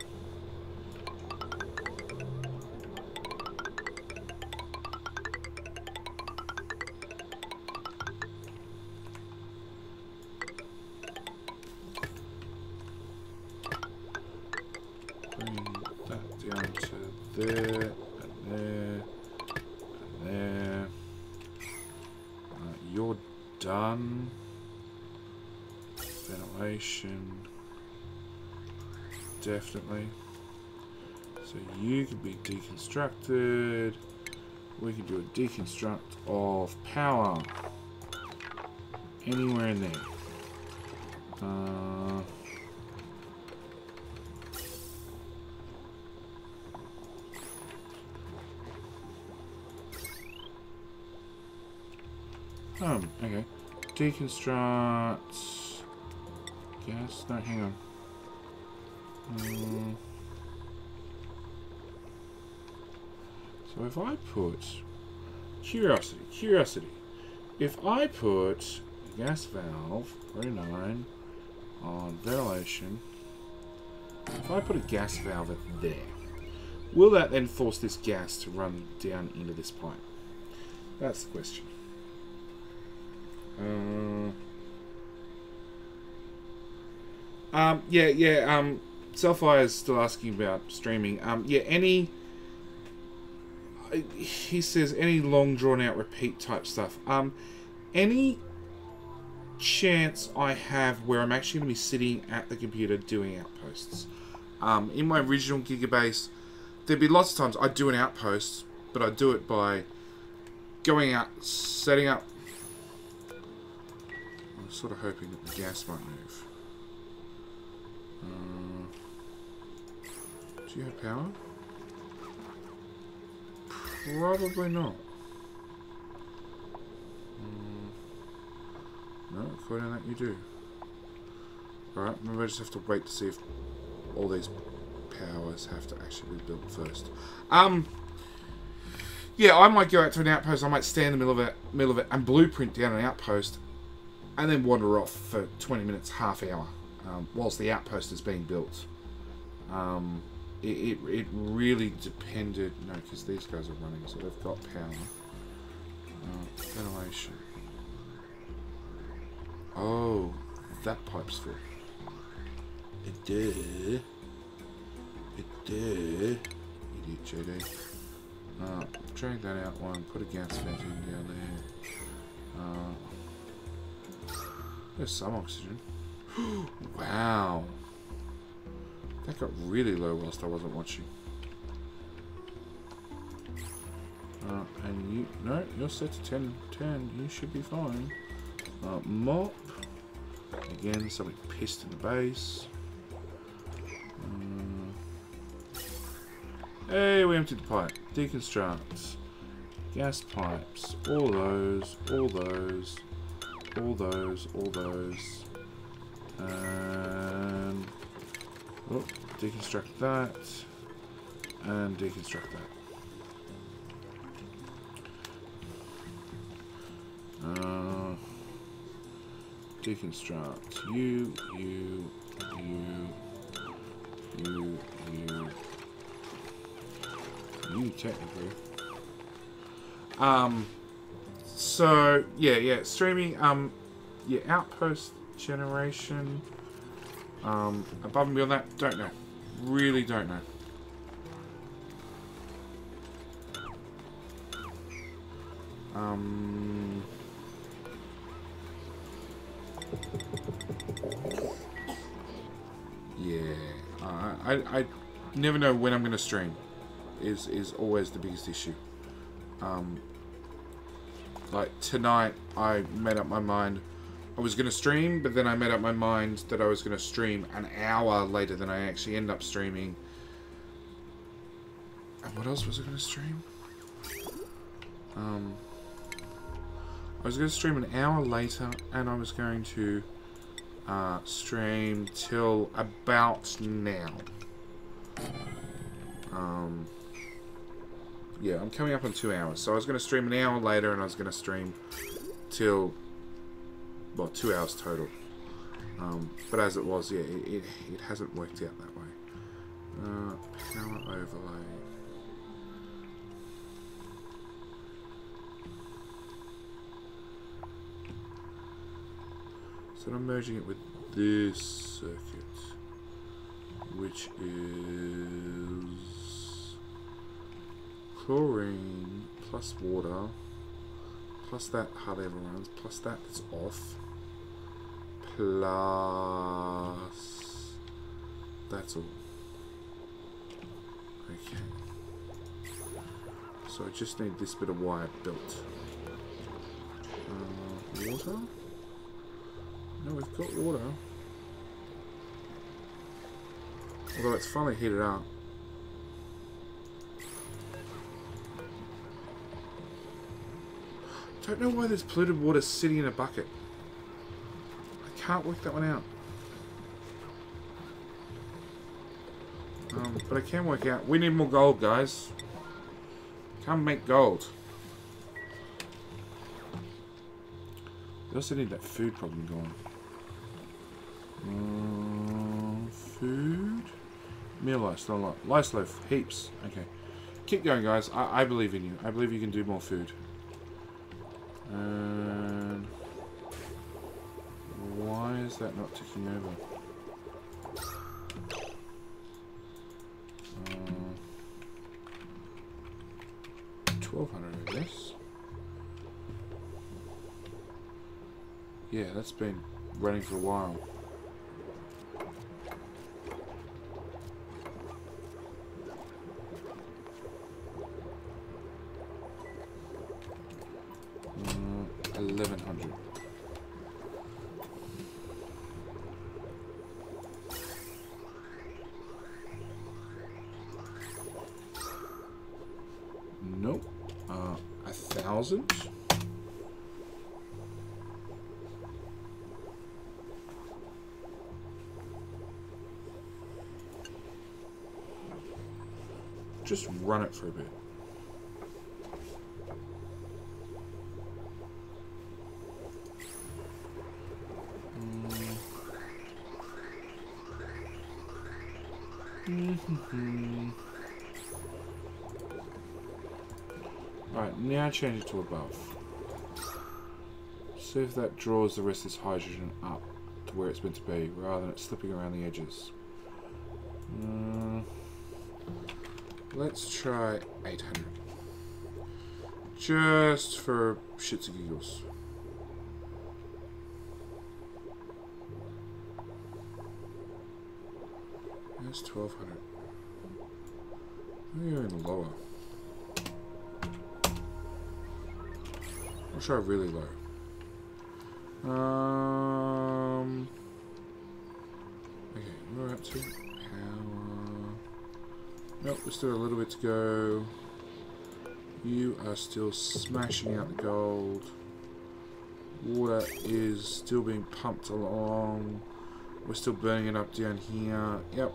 Speaker 1: there, and there, and there. You're done. Ventilation. Definitely. So you can be deconstructed. We can do a deconstruct of power. Anywhere in there. Okay. Deconstruct. Gas? No, hang on. So if I put... Curiosity. If I put a gas valve, 39, on ventilation, if I put a gas valve there, will that then force this gas to run down into this pipe? That's the question. Selfire is still asking about streaming. He says any long drawn out repeat type stuff. Any chance I have where I'm actually going to be sitting at the computer doing outposts. In my original Gigabase, there'd be lots of times I'd do an outpost, but I'd do it by going out, setting up. I'm sort of hoping that the gas might move. Do you have power? Probably not. No, according to that you do. Alright, maybe I just have to wait to see if all these powers have to actually be built first. Yeah, I might go out to an outpost, I might stand in the middle of it and blueprint down an outpost and then wander off for 20 minutes, half hour, whilst the outpost is being built. It really depended... No, because these guys are running, so they've got power. Ventilation. Oh, that pipe's full. It did. Idiot JD. Drag that out one, put a gas vent in down there. There's some oxygen. Wow. That got really low whilst I wasn't watching. And you... No, you're set to 10. You should be fine. Mop. Again, something pissed in the base. Hey, we emptied the pipe. Deconstruct. Gas pipes. All those. And... oh, deconstruct that. And deconstruct that. Deconstruct you, technically. So yeah, streaming, outpost generation. Above and beyond that, don't know. Really don't know. I never know when I'm going to stream. Is always the biggest issue. Like tonight, I made up my mind I was going to stream, but then I made up my mind that I was going to stream an hour later than I actually end up streaming. And what else was I going to stream? I was going to stream an hour later, and I was going to stream till about now. Yeah, I'm coming up on 2 hours. So I was going to stream an hour later, and I was going to stream till, well, 2 hours total. But as it was, yeah, it hasn't worked out that way. Power overlay. So I'm merging it with this circuit, which is chlorine plus water plus that hardly ever runs plus that's off plus that's all. Okay. So I just need this bit of wire built. Water? No, we've got water. Although it's finally heated up. Don't know why there's polluted water sitting in a bucket. I can't work that one out. But I can work out. We need more gold, guys. Come make gold. We also need that food problem going. Food? Meal lice, not a lot. Lice loaf, heaps. Okay. Keep going, guys. I believe in you. I believe you can do more food. And why is that not ticking over? 1200, I guess. Yeah, that's been running for a while. $1100. Nope. 1,000. Just run it for a bit. Alright, now change it to above. See if that draws the rest of this hydrogen up to where it's meant to be, rather than it slipping around the edges. Let's try 800. Just for shits and giggles. That's 1200. Maybe even lower. I'll try really low. Okay, we're up to power. Nope, we're still a little bit to go. You are still smashing out the gold. Water is still being pumped along. We're still burning it up down here. Yep.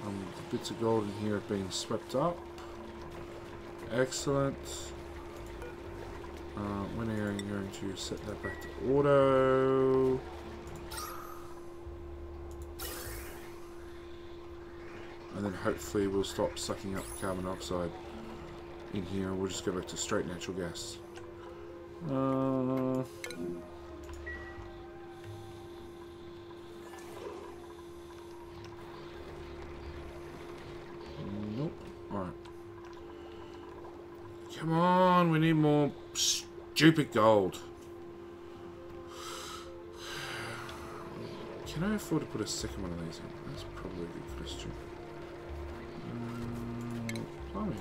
Speaker 1: The bits of gold in here are being swept up. Excellent. When are you going to set that back to auto? And then hopefully we'll stop sucking up carbon dioxide in here and we'll just go back to straight natural gas. Nope. Alright. Come on, we need more stupid gold. Can I afford to put a second one of these in? That's probably a good question. Plumbing.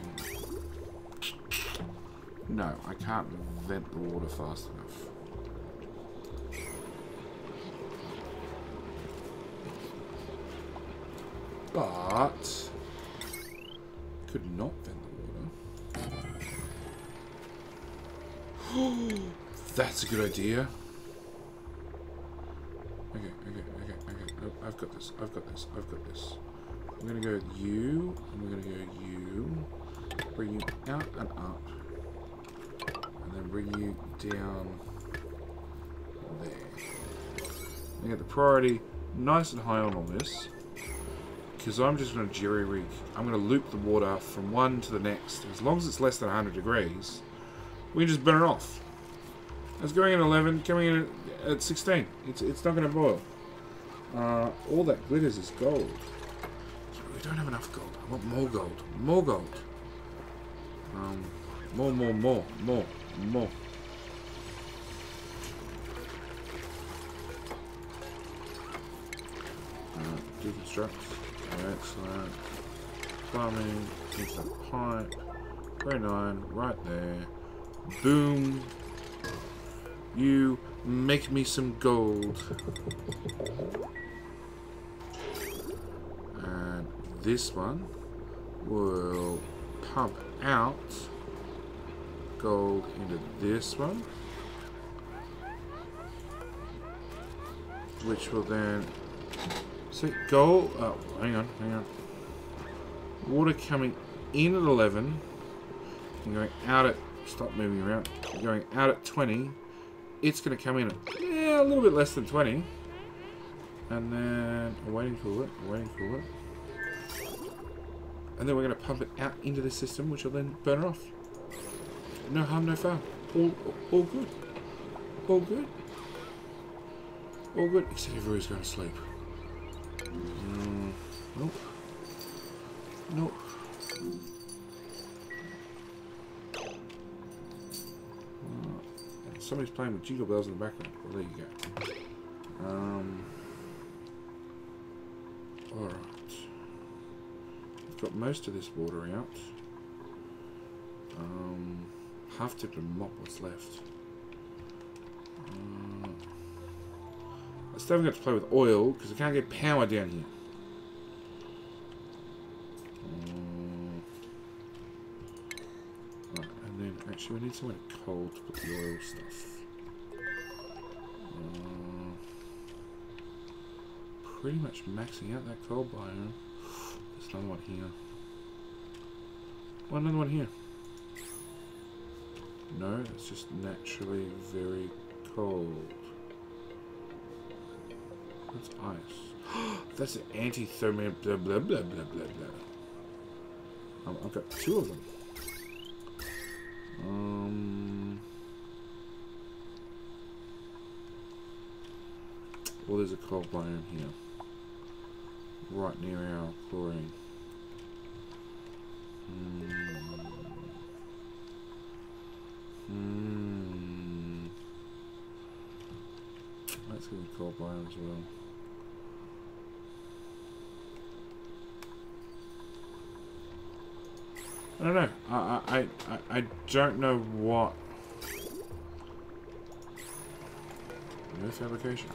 Speaker 1: No, I can't vent the water fast enough. But could not vent the water. That's a good idea. Okay. I've got this. I'm gonna go with you, and we're gonna go you. Bring you out and up. And then bring you down there. I get the priority nice and high on all this. Because I'm just going to jerry-rig. I'm going to loop the water from one to the next. As long as it's less than 100 degrees, we can just burn it off. It's going in 11, coming in at 16. It's not going to boil. All that glitters is gold. Good. don't have enough gold. I want more gold. More gold. More. Deconstruct. Excellent. Plumbing. Instant pipe. Very nice. Right there. Boom. You make me some gold. And this one will pump out gold into this one, which will then see gold. Oh, hang on. Water coming in at 11 and going out at, stop moving around, going out at 20. It's going to come in at a little bit less than 20, and then awaiting cooler, and then we're going to pump it out into the system, which will then burn it off. No harm, no foul. All good. All good. All good. Except everybody's going to sleep. Nope. Nope. Somebody's playing with jingle bells in the background. Well, there you go. Alright. I've got most of this water out. Half tipped and mop what's left. I still haven't got to play with oil because I can't get power down here. Right, and then actually we need somewhere cold to put the oil stuff. Pretty much maxing out that cold biome. There's another one here. Oh, another one here. No, it's just naturally very cold. That's ice. That's an anti-thermal blah blah blah blah blah blah. I've got two of them. Well, there's a cold biome here. Right near our chlorine. That's going to be cold biome as well. I don't know. I don't know what. No fabrication.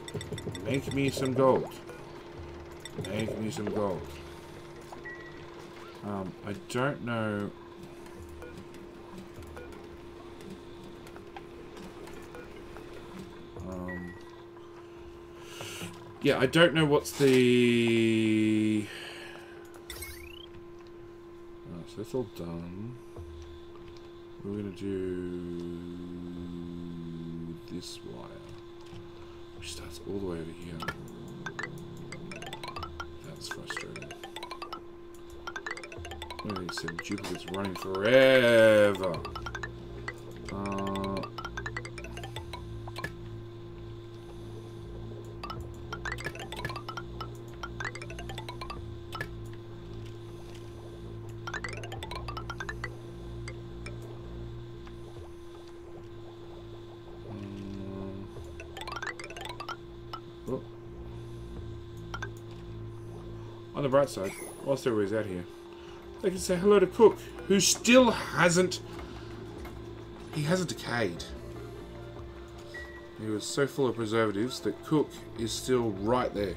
Speaker 1: Make me some gold. Make me some gold. I don't know. Yeah, I don't know what's the. So that's all done. We're gonna do this wire, which starts all the way over here. That's frustrating. One of these 7 duplicates running forever. On the bright side, whilst everybody's out here, they can say hello to Cook, who still hasn't. He hasn't decayed. He was so full of preservatives that Cook is still right there.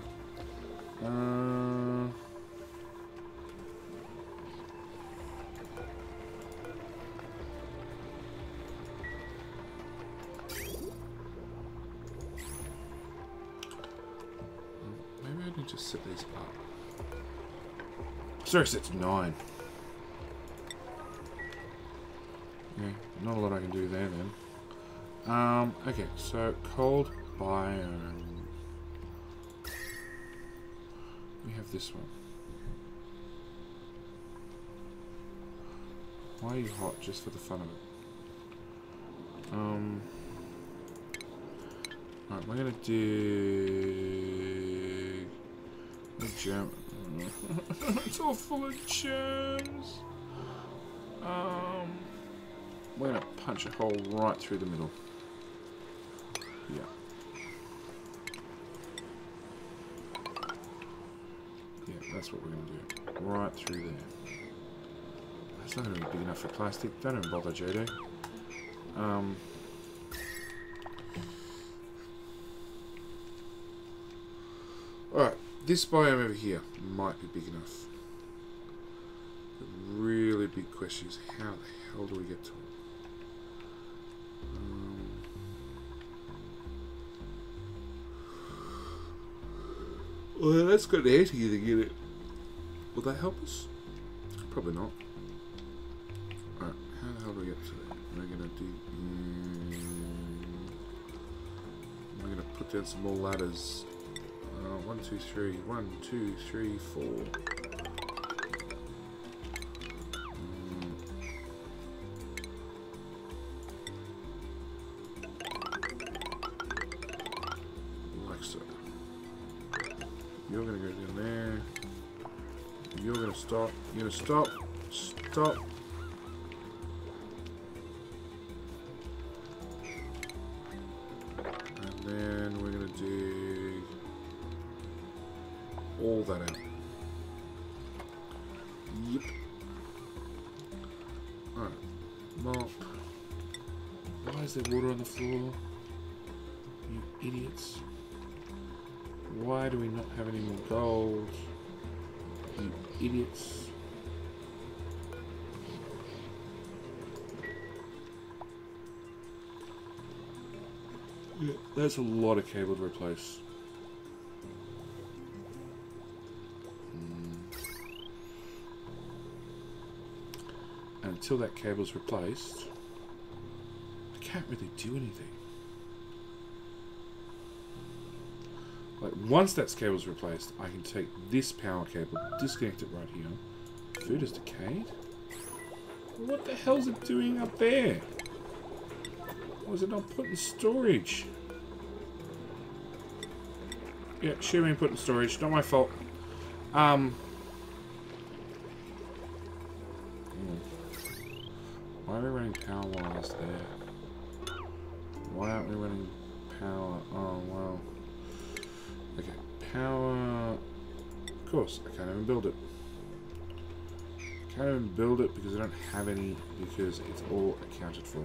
Speaker 1: Maybe I need to set these up. Sorry, set to 9. Yeah, not a lot I can do there then. Okay, so cold biome. We have this one. Why are you hot? Just for the fun of it. Alright, we're gonna do jump. It's all full of germs. We're going to punch a hole right through the middle. Yeah. Yeah, that's what we're going to do. Right through there. That's not going to be big enough for plastic. Don't even bother, JD. Alright, this biome over here might be big enough. The really big question is, how the hell do we get to it? Well, that's got the air to get it. Will that help us? Probably not. Alright, how the hell do we get to it? We're gonna do... we're gonna put down some more ladders. 1, 2, 3. 1, 2, 3, 4. Like so. You're gonna go down there. You're gonna stop. You're gonna stop. Stop. And then we're gonna dig all that out. Yep. Alright. Mop. Why is there water on the floor? You idiots. Why do we not have any more gold? You idiots. Yeah, that's a lot of cable to replace. And until that cable's replaced, I can't really do anything. Like, once that cable's replaced, I can take this power cable, disconnect it right here. Food is decayed? What the hell's it doing up there? Why is it not put in storage? Yeah, should have been put in storage. Not my fault. Why are we running power wires there? Why aren't we running power? Oh, well. Okay, power... Of course, I can't even build it. Can't even build it because I don't have any, because it's all accounted for.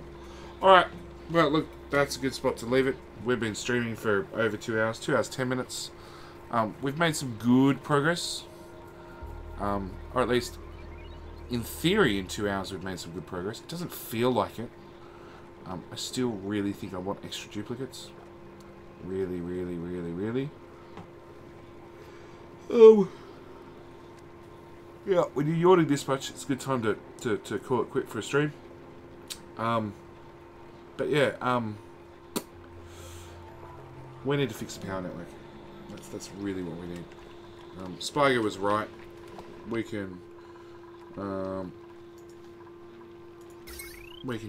Speaker 1: Alright, well look, that's a good spot to leave it. We've been streaming for over 2 hours, 2 hours 10 minutes. We've made some good progress. Or at least, in theory, in 2 hours we've made some good progress. It doesn't feel like it. I still really think I want extra duplicates. Really, really, really, really. Yeah, when you're yawning this much, it's a good time to call it quit for a stream. But yeah, we need to fix the power network. That's really what we need. Spiger was right. We can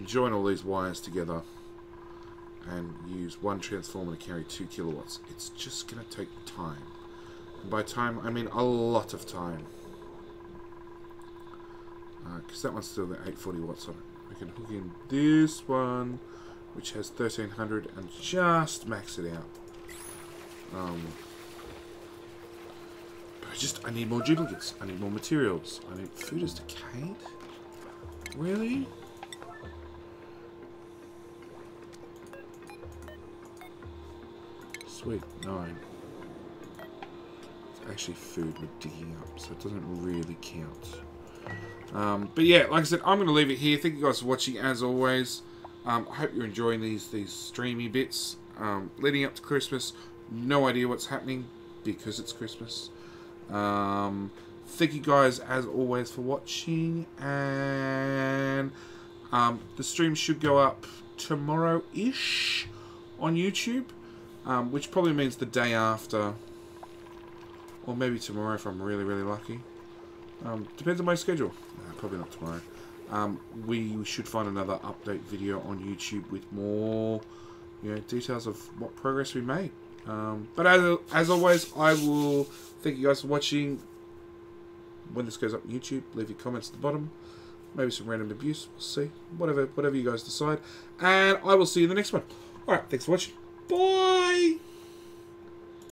Speaker 1: join all these wires together and use one transformer to carry 2 kilowatts. It's just gonna take time. And by time, I mean a lot of time. Because that one's still got 840 watts on it. We can hook in this one, which has 1300, and just max it out. But I need more duplicates. I need more materials. I need... Food is decayed? Really? Sweet, 9. It's actually food we're digging up, so it doesn't really count. But yeah, like I said, I'm going to leave it here. Thank you guys for watching, as always. I hope you're enjoying these streamy bits. Leading up to Christmas, no idea what's happening because it's Christmas. Thank you guys, as always, for watching. And the stream should go up tomorrow-ish on YouTube, which probably means the day after. Or maybe tomorrow if I'm really, really lucky. Depends on my schedule. Probably not tomorrow. We should find another update video on YouTube with more, details of what progress we made. But as always, I will thank you guys for watching. when this goes up on YouTube, leave your comments at the bottom. Maybe some random abuse. We'll see. Whatever you guys decide. And I will see you in the next one. Alright, thanks for watching. Bye!